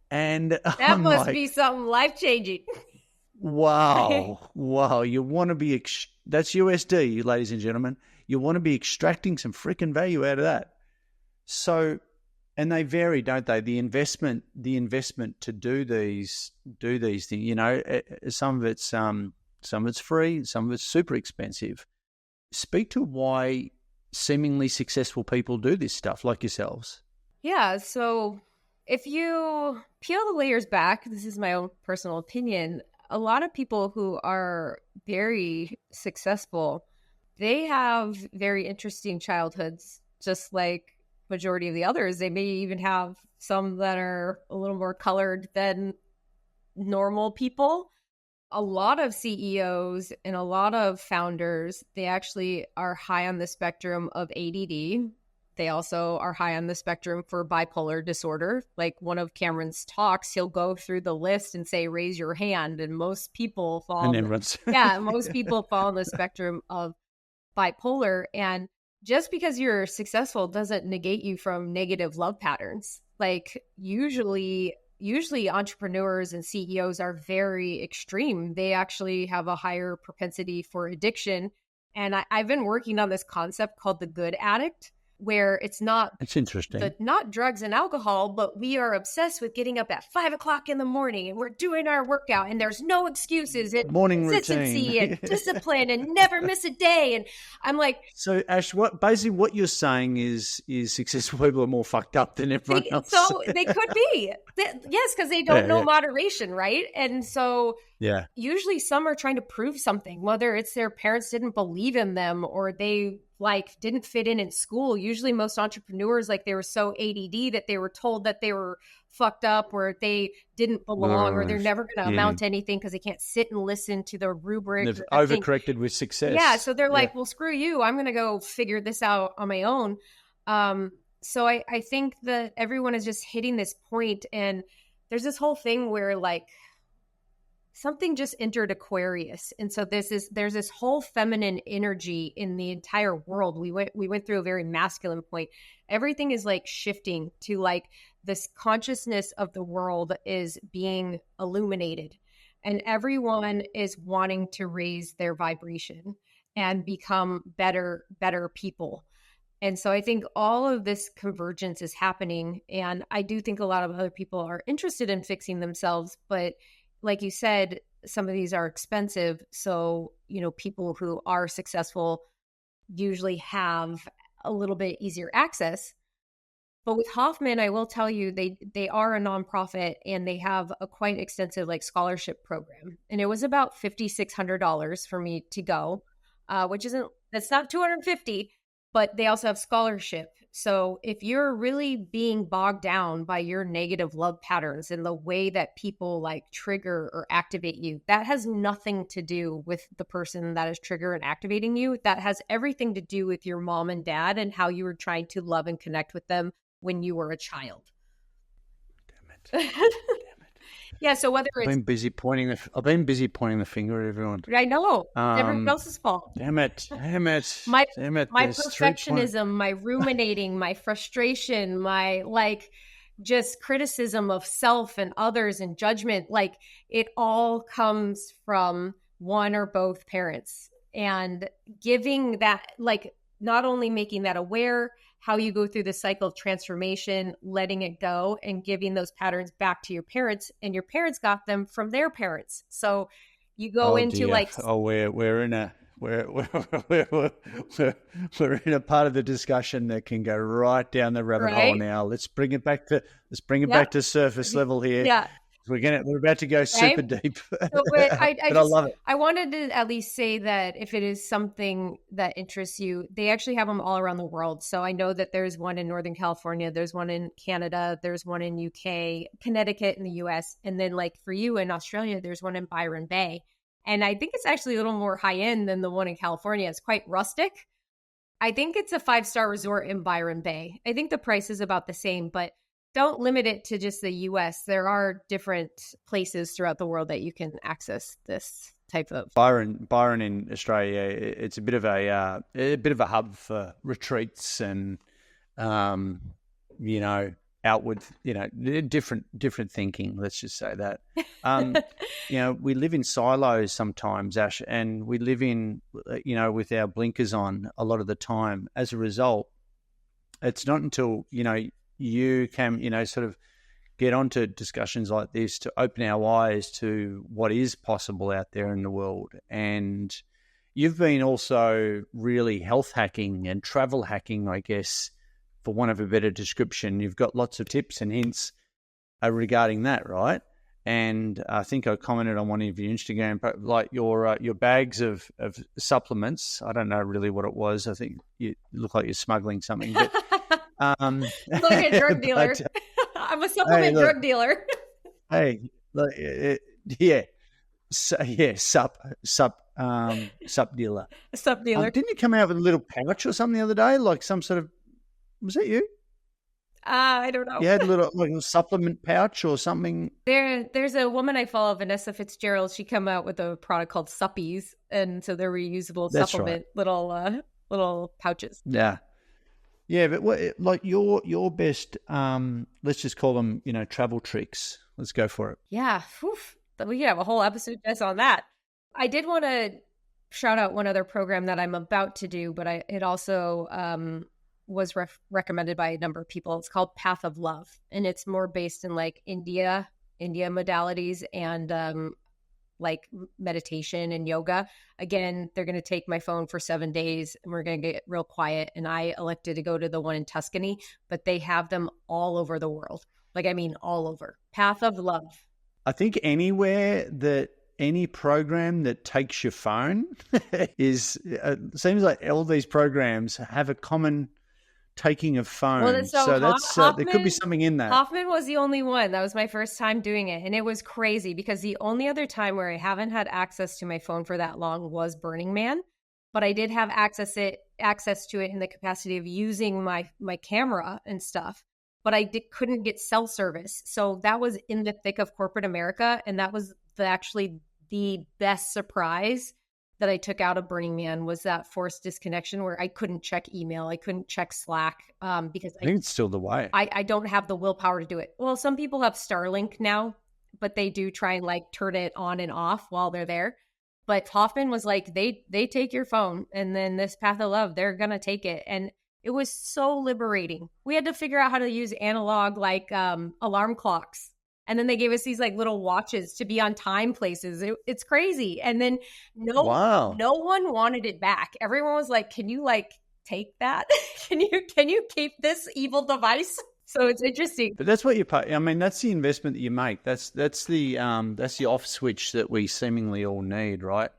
And that must be something life-changing. Wow. You want to be, that's USD, ladies and gentlemen. You want to be extracting some freaking value out of that. So, and they vary, don't they? The investment to do these things, some of it's free, some of it's super expensive. Speak to why seemingly successful people do this stuff like yourselves. Yeah. So if you peel the layers back, this is my own personal opinion, a lot of people who are very successful, they have very interesting childhoods, just like majority of the others. They may even have some that are a little more colored than normal people. A lot of CEOs and a lot of founders, they actually are high on the spectrum of ADD. They also are high on the spectrum for bipolar disorder. Like one of Cameron's talks, he'll go through the list and say, raise your hand. And most people fall most people fall on the spectrum of bipolar. And just because you're successful doesn't negate you from negative love patterns. Like usually entrepreneurs and CEOs are very extreme. They actually have a higher propensity for addiction. And I've been working on this concept called the good addict, where it's interesting. Not drugs and alcohol, but we are obsessed with getting up at 5 o'clock in the morning and we're doing our workout and there's no excuses. And morning consistency routine. And discipline and never miss a day. And I'm like, so Ash, what you're saying is successful people are more fucked up than everyone else. So they could be. Yes, because they don't know moderation, right? And so usually some are trying to prove something, whether it's their parents didn't believe in them or they didn't fit in school. Usually most entrepreneurs, they were so ADD that they were told that they were fucked up or they didn't belong or they're never going to amount to anything because they can't sit and listen to the rubric. They've overcorrected with success. Yeah. So they're like, well, screw you. I'm going to go figure this out on my own. So I think that everyone is just hitting this point, and there's this whole thing where something just entered Aquarius. And so there's this whole feminine energy in the entire world. We went through a very masculine point. Everything is shifting to this consciousness of the world is being illuminated, and everyone is wanting to raise their vibration and become better people. And so I think all of this convergence is happening. And I do think a lot of other people are interested in fixing themselves, but like you said, some of these are expensive. So, people who are successful usually have a little bit easier access. But with Hoffman, I will tell you, they are a nonprofit and they have a quite extensive scholarship program. And it was about $5,600 for me to go, that's not $250, but they also have scholarship. So if you're really being bogged down by your negative love patterns and the way that people like trigger or activate you, that has nothing to do with the person that is trigger and activating you. That has everything to do with your mom and dad and how you were trying to love and connect with them when you were a child. Damn it. Yeah, so whether it's... I've been busy pointing the finger at everyone. I know. Everyone else's fault. Damn it. My perfectionism, my ruminating, my frustration, my like just criticism of self and others and judgment, like it all comes from one or both parents. And giving that, like not only making that aware, how you go through the cycle of transformation, letting it go and giving those patterns back to your parents, and your parents got them from their parents. So you go into like, we're in a part of the discussion that can go right down the rabbit hole now. Let's bring it back to surface level here. Yeah. We're about to go super deep. So, I love it. I wanted to at least say that if it is something that interests you, they actually have them all around the world. So I know that there's one in Northern California, there's one in Canada, there's one in UK, Connecticut in the US. And then like for you in Australia, there's one in Byron Bay. And I think it's actually a little more high end than the one in California. It's quite rustic. I think it's a 5-star resort in Byron Bay. I think the price is about the same, but don't limit it to just the US. There are different places throughout the world that you can access this type of Byron in Australia. It's a bit of a hub for retreats and outward, different thinking. Let's just say that. We live in silos sometimes, Ash, and we live in with our blinkers on a lot of the time. As a result, it's not until you can, sort of get onto discussions like this to open our eyes to what is possible out there in the world. And you've been also really health hacking and travel hacking, I guess, for want of a better description. You've got lots of tips and hints regarding that, right? And I think I commented on one of your Instagram, like your bags of supplements. I don't know really what it was. I think you look like you're smuggling something, but like a drug dealer. I'm a supplement drug dealer. Hey, look, sup dealer. Sup dealer. Didn't you come out with a little pouch or something the other day, like some sort of? Was that you? I don't know. You had a little supplement pouch or something. There's a woman I follow, Vanessa Fitzgerald. She came out with a product called Suppies, and so they're reusable supplement little pouches. Yeah. Yeah, but like your best, let's just call them, travel tricks. Let's go for it. Yeah, we could have a whole episode just on that. I did want to shout out one other program that I'm about to do, but it also was recommended by a number of people. It's called Path of Love, and it's more based in like India modalities and like meditation and yoga. Again, they're going to take my phone for 7 days and we're going to get real quiet. And I elected to go to the one in Tuscany, but they have them all over the world. Like, I mean, all over. Path of Love. I think any program that takes your phone seems like all these programs have a common taking of phone. Well, so that's Hoffman, there could be something in that. Hoffman was the only one. That was my first time doing it. And it was crazy because the only other time where I haven't had access to my phone for that long was Burning Man. But I did have access to it in the capacity of using my camera and stuff. But I couldn't get cell service. So that was in the thick of corporate America. And that was actually the best surprise that I took out of Burning Man was that forced disconnection where I couldn't check email. I couldn't check Slack because I think it's still the way. I don't have the willpower to do it. Well, some people have Starlink now, but they do try and like turn it on and off while they're there. But Hoffman was like, they take your phone and then this Path of Love, they're going to take it. And it was so liberating. We had to figure out how to use analog like alarm clocks. And then they gave us these like little watches to be on time places. It's crazy. And then no one wanted it back. Everyone was like, can you like take that? Can you keep this evil device? So it's interesting. But that's what you pay. I mean, that's the investment that you make. That's the off switch that we seemingly all need, right?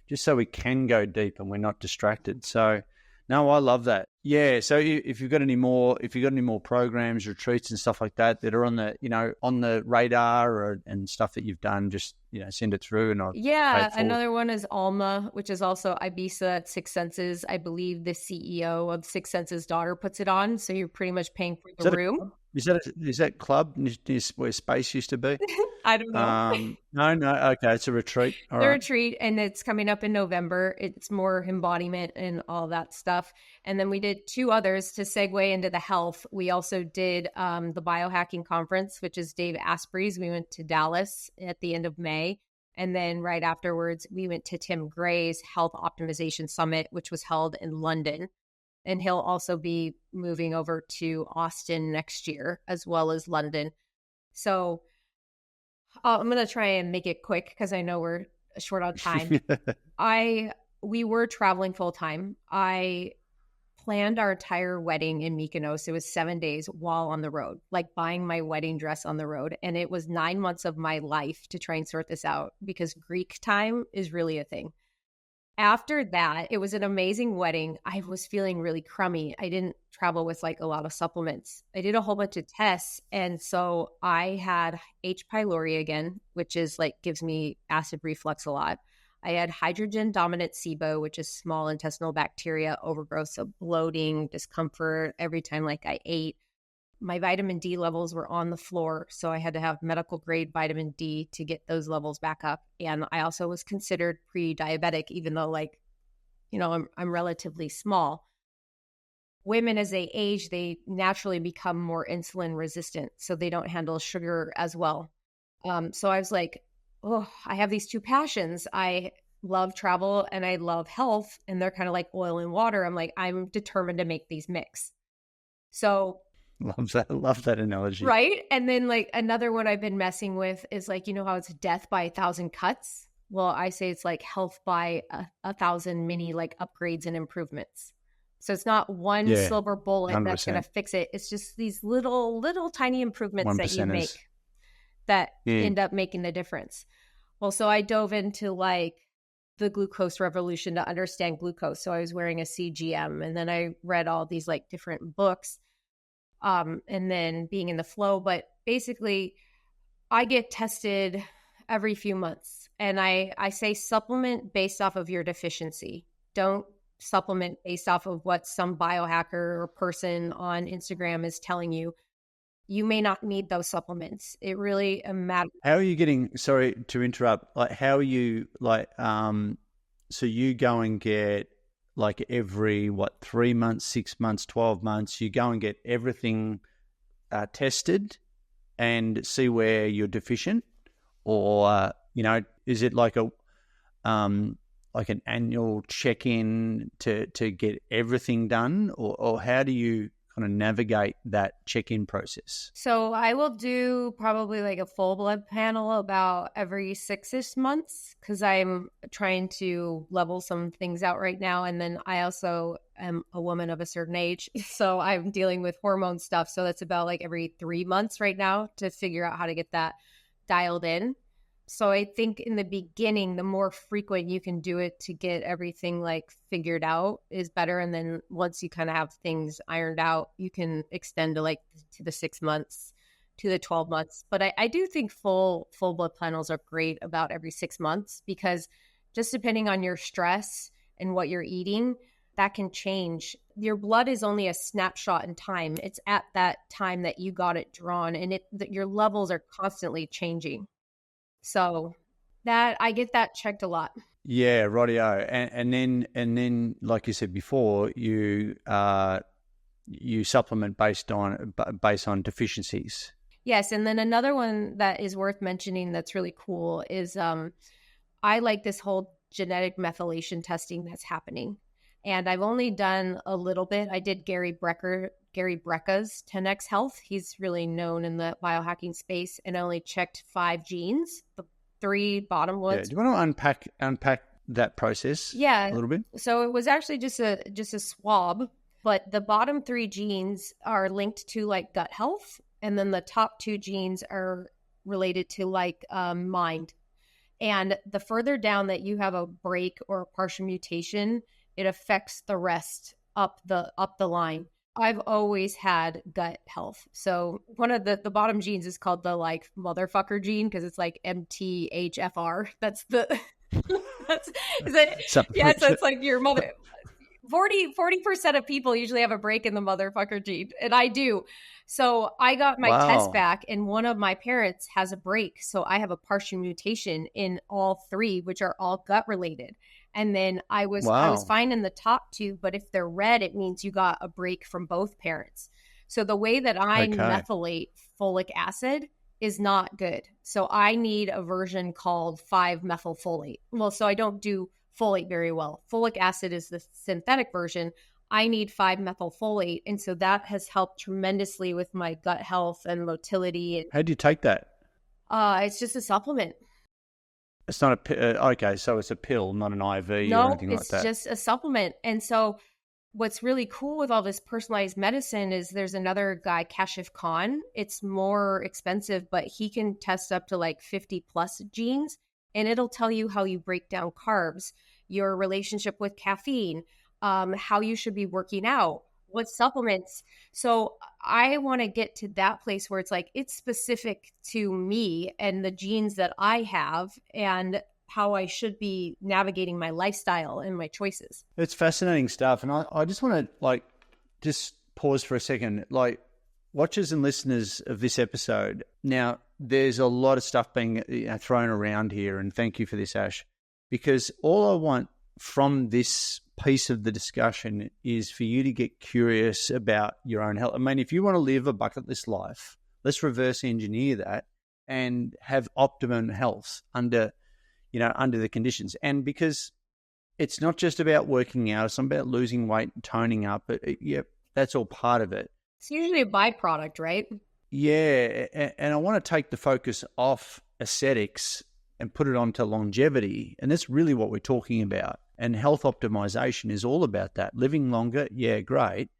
Just so we can go deep and we're not distracted. So No, I love that. Yeah. So if you've got any more, programs, retreats, and stuff like that that are on the, on the radar and stuff that you've done, just send it through, and I'll pay Yeah, it forward. another one is Alma, which is also Ibiza Six Senses. I believe the CEO of Six Senses' daughter puts it on, so you're pretty much paying for the room. Is that club where Space used to be? I don't know. No. Okay, it's a retreat. All The right. retreat, and it's coming up in November. It's more embodiment and all that stuff. And then we did two others to segue into the health. We also did the biohacking conference, which is Dave Asprey's. We went to Dallas at the end of May. And then right afterwards, we went to Tim Gray's Health Optimization Summit, which was held in London. And he'll also be moving over to Austin next year, as well as London. So I'm going to try and make it quick because I know we're short on time. We were traveling full time. I planned our entire wedding in Mykonos. It was 7 days while on the road, like buying my wedding dress on the road. And it was 9 months of my life to try and sort this out because Greek time is really a thing. After that, it was an amazing wedding. I was feeling really crummy. I didn't travel with like a lot of supplements. I did a whole bunch of tests. And so I had H. pylori again, which is like gives me acid reflux a lot. I had hydrogen dominant SIBO, which is small intestinal bacteria, overgrowth, so bloating, discomfort every time like I ate. My vitamin D levels were on the floor, so I had to have medical grade vitamin D to get those levels back up. And I also was considered pre-diabetic, even though I'm relatively small. Women, as they age, they naturally become more insulin resistant, so they don't handle sugar as well. So I was like, oh, I have these two passions. I love travel and I love health, and they're kind of like oil and water. I'm like, I'm determined to make these mix. So love that analogy. Right. And then like another one I've been messing with is like, how it's death by 1,000 cuts. Well, I say it's like health by 1,000 mini like upgrades and improvements. So it's not one silver bullet 100%. That's going to fix it. It's just these little tiny improvements that you make that end up making the difference. Well, so I dove into like the glucose revolution to understand glucose. So I was wearing a CGM, and then I read all these like different books. And then being in the flow. But basically, I get tested every few months. And I say supplement based off of your deficiency. Don't supplement based off of what some biohacker or person on Instagram is telling you. You may not need those supplements. It really matters. How are you getting, sorry to interrupt, like how are you like, so you go and get like every 3 months, 6 months, 12 months, you go and get everything tested and see where you're deficient, or is it like an annual check-in to get everything done, or how do you kind of navigate that check-in process? So I will do probably like a full blood panel about every 6-ish months because I'm trying to level some things out right now. And then I also am a woman of a certain age, so I'm dealing with hormone stuff. So that's about like every 3 months right now to figure out how to get that dialed in. So I think in the beginning, the more frequent you can do it to get everything like figured out is better. And then once you kind of have things ironed out, you can extend to the 6 months, to the 12 months. But I do think full blood panels are great about every 6 months, because just depending on your stress and what you're eating, that can change. Your blood is only a snapshot in time. It's at that time that you got it drawn, and your levels are constantly changing. So that I get that checked a lot. Yeah, rightio. And then, like you said before, you supplement based on deficiencies. Yes, and then another one that is worth mentioning that's really cool is I like this whole genetic methylation testing that's happening, and I've only done a little bit. I did Gary Brecka's 10X Health. He's really known in the biohacking space, and I only checked 5 genes, the 3 bottom ones. Yeah. Do you want to unpack that process? Yeah, a little bit. So it was actually just a swab, but the bottom 3 genes are linked to like gut health, and then the top 2 genes are related to like mind. And the further down that you have a break or a partial mutation, it affects the rest up the line. I've always had gut health. So one of the bottom genes is called the like motherfucker gene because it's like MTHFR. That's the that's is it, yeah. So it's like your mother. 40% of people usually have a break in the motherfucker gene, and I do. So I got my test back, and one of my parents has a break. So I have a partial mutation in all three, which are all gut related. And then I was fine in the top two, but if they're red, it means you got a break from both parents. So the way that I methylate folic acid is not good. So I need a version called 5-methylfolate. Well, so I don't do folate very well. Folic acid is the synthetic version. I need 5-methylfolate. And so that has helped tremendously with my gut health and motility. How do you take that? It's just a supplement. It's not okay, so it's a pill, not an IV or anything like that. No, it's just a supplement. And so what's really cool with all this personalized medicine is there's another guy, Kashif Khan. It's more expensive, but he can test up to like 50 plus genes, and it'll tell you how you break down carbs, your relationship with caffeine, how you should be working out, what supplements. So I want to get to that place where it's like, it's specific to me and the genes that I have and how I should be navigating my lifestyle and my choices. It's fascinating stuff. And I just want to just pause for a second, watchers and listeners of this episode. Now, there's a lot of stuff being thrown around here. And thank you for this, Ash, because all I want from this piece of the discussion is for you to get curious about your own health. I mean, if you want to live a bucket list life, let's reverse engineer that and have optimum health under the conditions. And because it's not just about working out, it's not about losing weight and toning up. That's all part of it. It's usually a byproduct, right? Yeah. And I want to take the focus off aesthetics and put it onto longevity. And that's really what we're talking about. And health optimization is all about that. Living longer, yeah, great,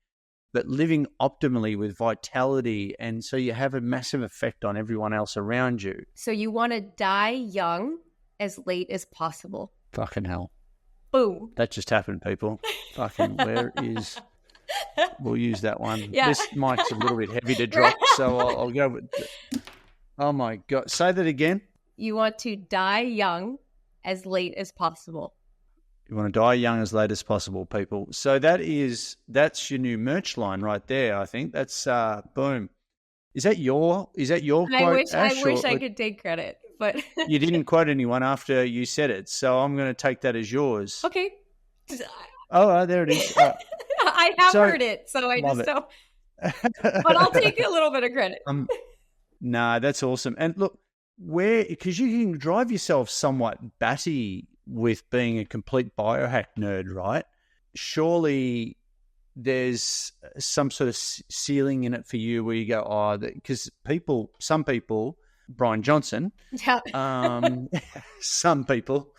but living optimally with vitality. And so you have a massive effect on everyone else around you. So you want to die young as late as possible. Fucking hell. Boom. That just happened, people. Fucking we'll use that one. Yeah. This mic's a little bit heavy to drop, so I'll go with, oh my God. Say that again. You want to die young as late as possible. You want to die young as late as possible, people. So that's your new merch line right there, I think. That's boom. Is that your quote, I wish I could take credit, but you didn't quote anyone after you said it, so I'm going to take that as yours. Okay. Oh, there it is. I have heard it, so I just don't. But I'll take a little bit of credit. Nah, that's awesome. And look, because you can drive yourself somewhat batty with being a complete biohack nerd, right? Surely there's some sort of ceiling in it for you where you go, because some people, Brian Johnson, some people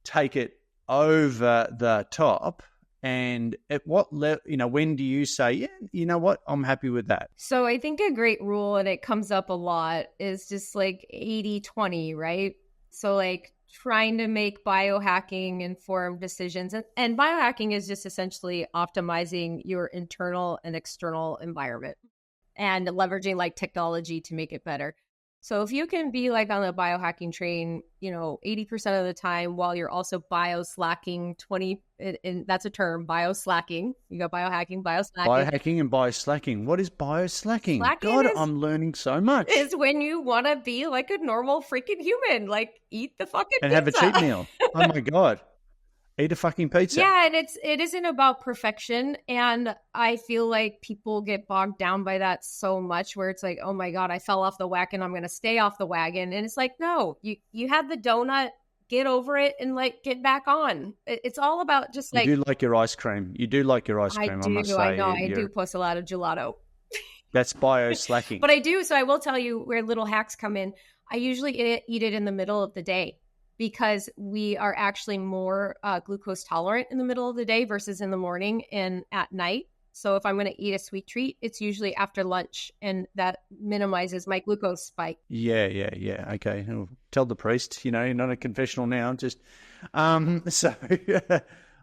take it over the top. And at what level, when do you say, yeah, you know what, I'm happy with that? So I think a great rule, and it comes up a lot, is just like 80-20, right? So like trying to make biohacking informed decisions. And biohacking is just essentially optimizing your internal and external environment and leveraging like technology to make it better. So if you can be like on the biohacking train, 80% of the time while you're also bio-slacking 20, and that's a term, bio-slacking. You got biohacking, bio-slacking. Biohacking and bio-slacking. What is bio-slacking? God, I'm learning so much. Is when you want to be like a normal freaking human, like eat the fucking pizza. And have a cheat meal. Oh my God. Eat a fucking pizza. Yeah, and it isn't about perfection. And I feel like people get bogged down by that so much where it's like, oh my God, I fell off the wagon. I'm going to stay off the wagon. And it's like, no, you had the donut, get over it and like get back on. It's all about just like. You do like your ice cream. You do like your ice cream, I must say. I know. I do post a lot of gelato. That's bio-slacking. But I do. So I will tell you where little hacks come in. I usually eat it in the middle of the day, because we are actually more glucose tolerant in the middle of the day versus in the morning and at night. So if I'm going to eat a sweet treat, it's usually after lunch, and that minimizes my glucose spike. Yeah. Okay. Tell the priest, you're not a confessional now. Just so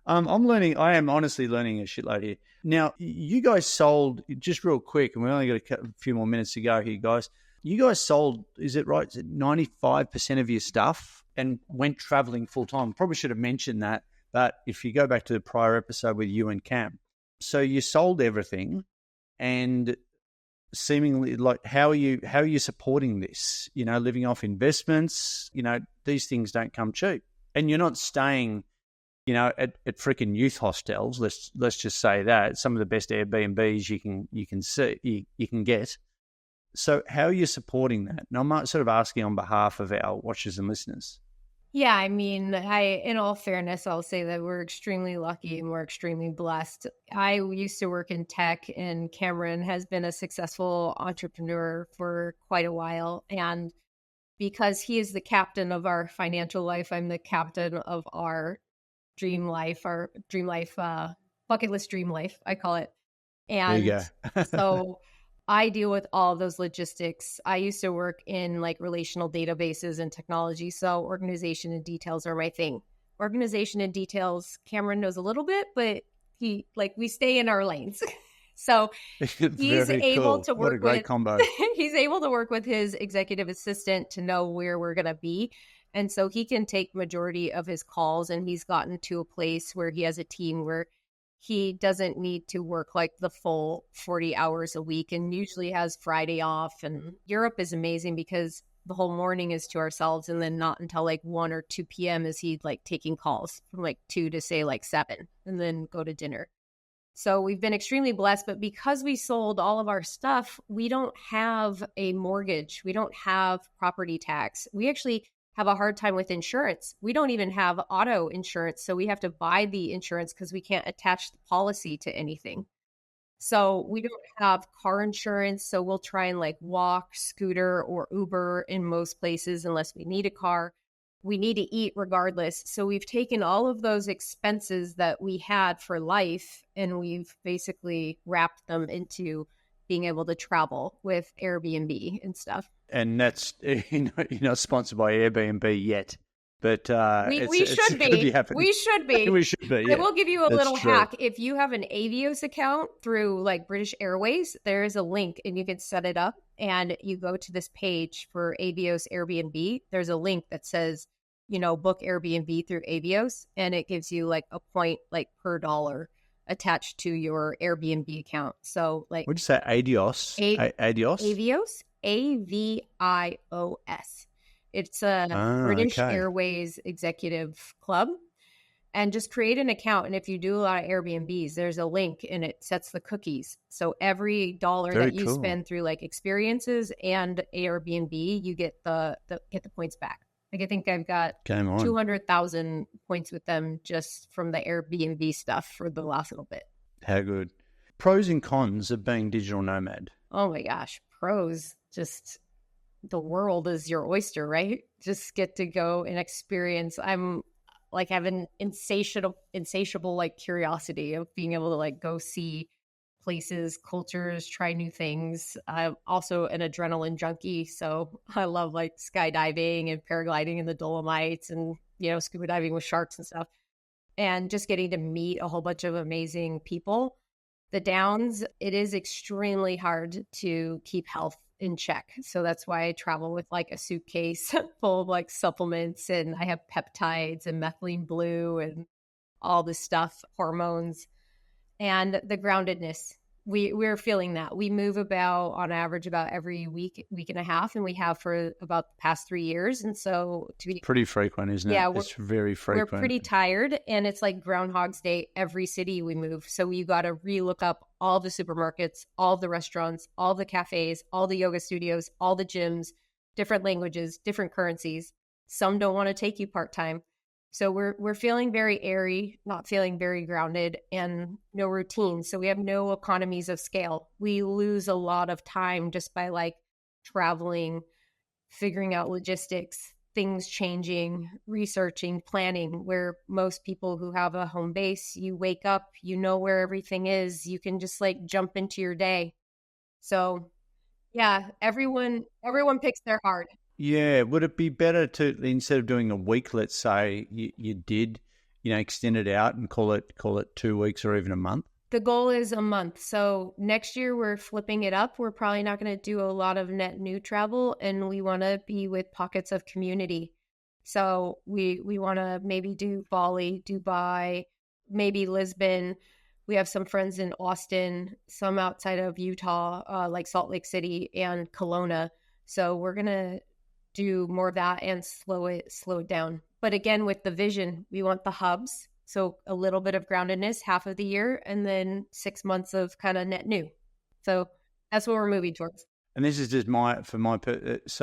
I am honestly learning a shitload here. Now, you guys sold, just real quick, and we only got a few more minutes to go here, guys. You guys sold, is it right, 95% of your stuff and went traveling full time? Probably should have mentioned that, but if you go back to the prior episode with you and Cam, so you sold everything, and seemingly, like, how are you supporting this? You know, living off investments. You know, these things don't come cheap, and you're not staying, you know, at freaking youth hostels. Let's just say that some of the best Airbnbs you can get. So how are you supporting that? And I'm sort of asking on behalf of our watchers and listeners. Yeah, I mean, in all fairness, I'll say that we're extremely lucky and we're extremely blessed. I used to work in tech, and Cameron has been a successful entrepreneur for quite a while. And because he is the captain of our financial life, I'm the captain of our dream life, bucket list dream life, I call it. And there you go. so I deal with all of those logistics. I used to work in like relational databases and technology. So organization and details are my thing. Organization and details, Cameron knows a little bit, but we stay in our lanes. So he's able to work what a great combo. He's able to work with his executive assistant to know where we're going to be. And so he can take majority of his calls, and he's gotten to a place where he has a team where he doesn't need to work like the full 40 hours a week, and usually has Friday off. And Europe is amazing because the whole morning is to ourselves, and then not until like 1 or 2 p.m. is he like taking calls from like 2 to say like 7, and then go to dinner. So we've been extremely blessed, but because we sold all of our stuff, we don't have a mortgage. We don't have property tax. We actually have a hard time with insurance. We don't even have auto insurance. So we have to buy the insurance because we can't attach the policy to anything. So we don't have car insurance. So we'll try and like walk, scooter, or Uber in most places unless we need a car. We need to eat regardless. So we've taken all of those expenses that we had for life, and we've basically wrapped them into being able to travel with Airbnb and stuff. And that's, you're not sponsored by Airbnb yet, but we should be. We should be. We should be. Yeah. I will give you a little hack. If you have an Avios account through like British Airways, there is a link and you can set it up, and you go to this page for Avios Airbnb. There's a link that says, book Airbnb through Avios, and it gives you like a point like per dollar attached to your Airbnb account. So like, what'd you say? Adios? Avios? AVIOS. It's a British Airways executive club. And just create an account. And if you do a lot of Airbnbs, there's a link and it sets the cookies. So every dollar that you spend through like experiences and Airbnb, you get the points back. Like I think I've got 200,000 points with them just from the Airbnb stuff for the last little bit. How good. Pros and cons of being digital nomad. Oh my gosh. Pros, just the world is your oyster, right? Just get to go and experience. I'm like have an insatiable like curiosity of being able to like go see places, cultures, try new things. I'm also an adrenaline junkie, so I love like skydiving and paragliding in the Dolomites and scuba diving with sharks and stuff, and just getting to meet a whole bunch of amazing people. The downs, it is extremely hard to keep health in check. So that's why I travel with like a suitcase full of like supplements, and I have peptides and methylene blue and all this stuff, hormones. And the groundedness, we're feeling that. We move on average about every week and a half, and we have for about the past 3 years. And so pretty frequent, isn't it? Yeah, it's very frequent. We're pretty tired, and it's like Groundhog's Day every city we move. So you got to relook up all the supermarkets, all the restaurants, all the cafes, all the yoga studios, all the gyms, different languages, different currencies. Some don't want to take you part-time. So we're feeling very airy, not feeling very grounded, and no routine. So we have no economies of scale. We lose a lot of time just by like traveling, figuring out logistics, things changing, researching, planning, where most people who have a home base, you wake up, where everything is, you can just like jump into your day. So yeah, everyone picks their heart. Yeah, would it be better to, instead of doing a week, let's say you did extend it out and call it 2 weeks or even a month? The goal is a month. So next year we're flipping it up. We're probably not going to do a lot of net new travel, and we want to be with pockets of community. So we want to maybe do Bali, Dubai, maybe Lisbon. We have some friends in Austin, some outside of Utah, like Salt Lake City and Kelowna. So we're going to do more of that and slow it down. But again, with the vision, we want the hubs. So a little bit of groundedness half of the year, and then 6 months of kind of net new. So that's what we're moving towards. And this is just so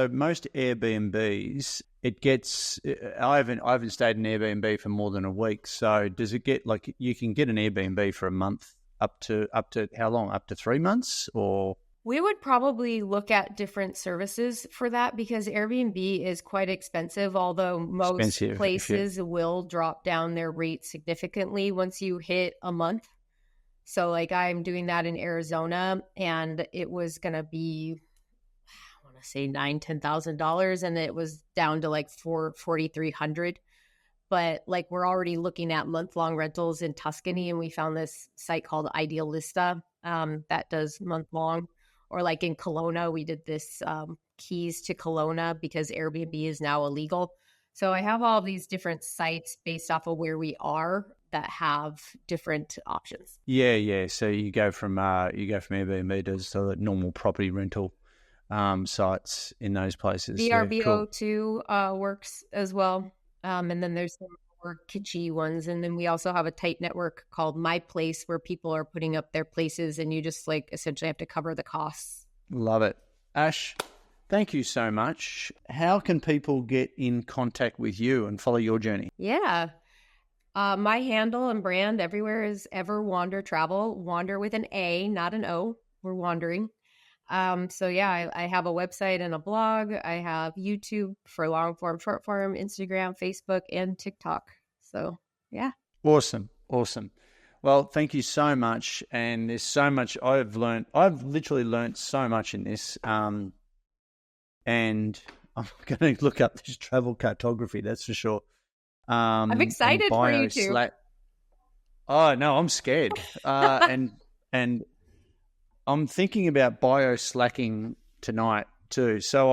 most Airbnbs, I haven't stayed in Airbnb for more than a week. So does it get like you can get an Airbnb for a month up to how long? Up to 3 months or? We would probably look at different services for that because Airbnb is quite expensive, although most places will drop down their rate significantly once you hit a month. So like I'm doing that in Arizona, and it was going to be, I want to say $9,000-$10,000, and it was down to like $4,300. But like we're already looking at month-long rentals in Tuscany, and we found this site called Idealista that does month-long. Or like in Kelowna, we did this keys to Kelowna because Airbnb is now illegal. So I have all of these different sites based off of where we are that have different options. Yeah. So you go from Airbnb to the normal property rental sites in those places. VRBO too works as well. And then there's some more kitschy ones. And then we also have a tight network called My Place where people are putting up their places and you just like essentially have to cover the costs. Love it. Ash, thank you so much. How can people get in contact with you and follow your journey? Yeah. My handle and brand everywhere is Ever Wander Travel. Wander with an A, not an O. We're wandering. So yeah, I have a website and a blog. I have YouTube for long form, short form, Instagram, Facebook, and TikTok. So yeah. Awesome. Well, thank you so much. And there's so much I've learned. I've literally learned so much in this. And I'm going to look up this travel cartography, that's for sure. I'm excited for you too. Oh, no, I'm scared. And I'm thinking about bio-slacking tonight too. So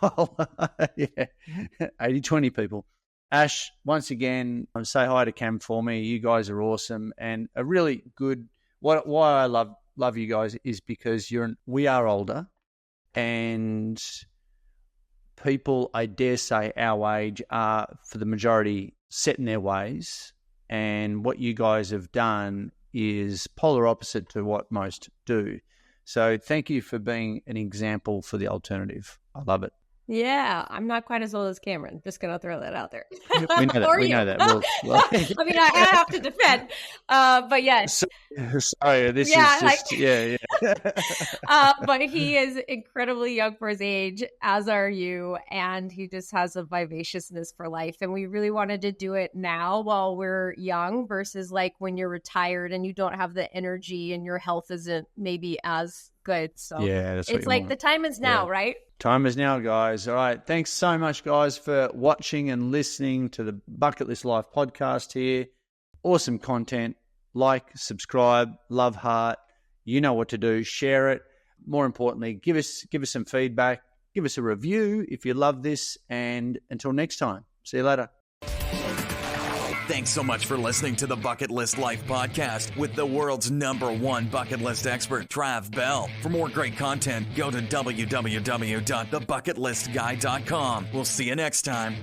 80-20 people. Ash, once again, say hi to Cam for me. You guys are awesome and a really good. Why I love you guys is because we are older, and people, I dare say, our age are for the majority set in their ways. And what you guys have done is polar opposite to what most do. So thank you for being an example for the alternative. I love it. Yeah, I'm not quite as old as Cameron. Just going to throw that out there. We know that. Well, I mean, I have to defend, but yes. Sorry, this is just, yeah. But he is incredibly young for his age, as are you, and he just has a vivaciousness for life. And we really wanted to do it now while we're young versus like when you're retired and you don't have the energy and your health isn't maybe as good. So yeah, that's what it's like want. The time is now, right? Time is now, guys. All right. Thanks so much, guys, for watching and listening to the Bucket List Life podcast here. Awesome content. Like, subscribe, love heart. You know what to do. Share it. More importantly, give us some feedback. Give us a review if you love this. And until next time, see you later. Thanks so much for listening to the Bucket List Life podcast with the world's #1 bucket list expert, Trav Bell. For more great content, go to www.thebucketlistguy.com. We'll see you next time.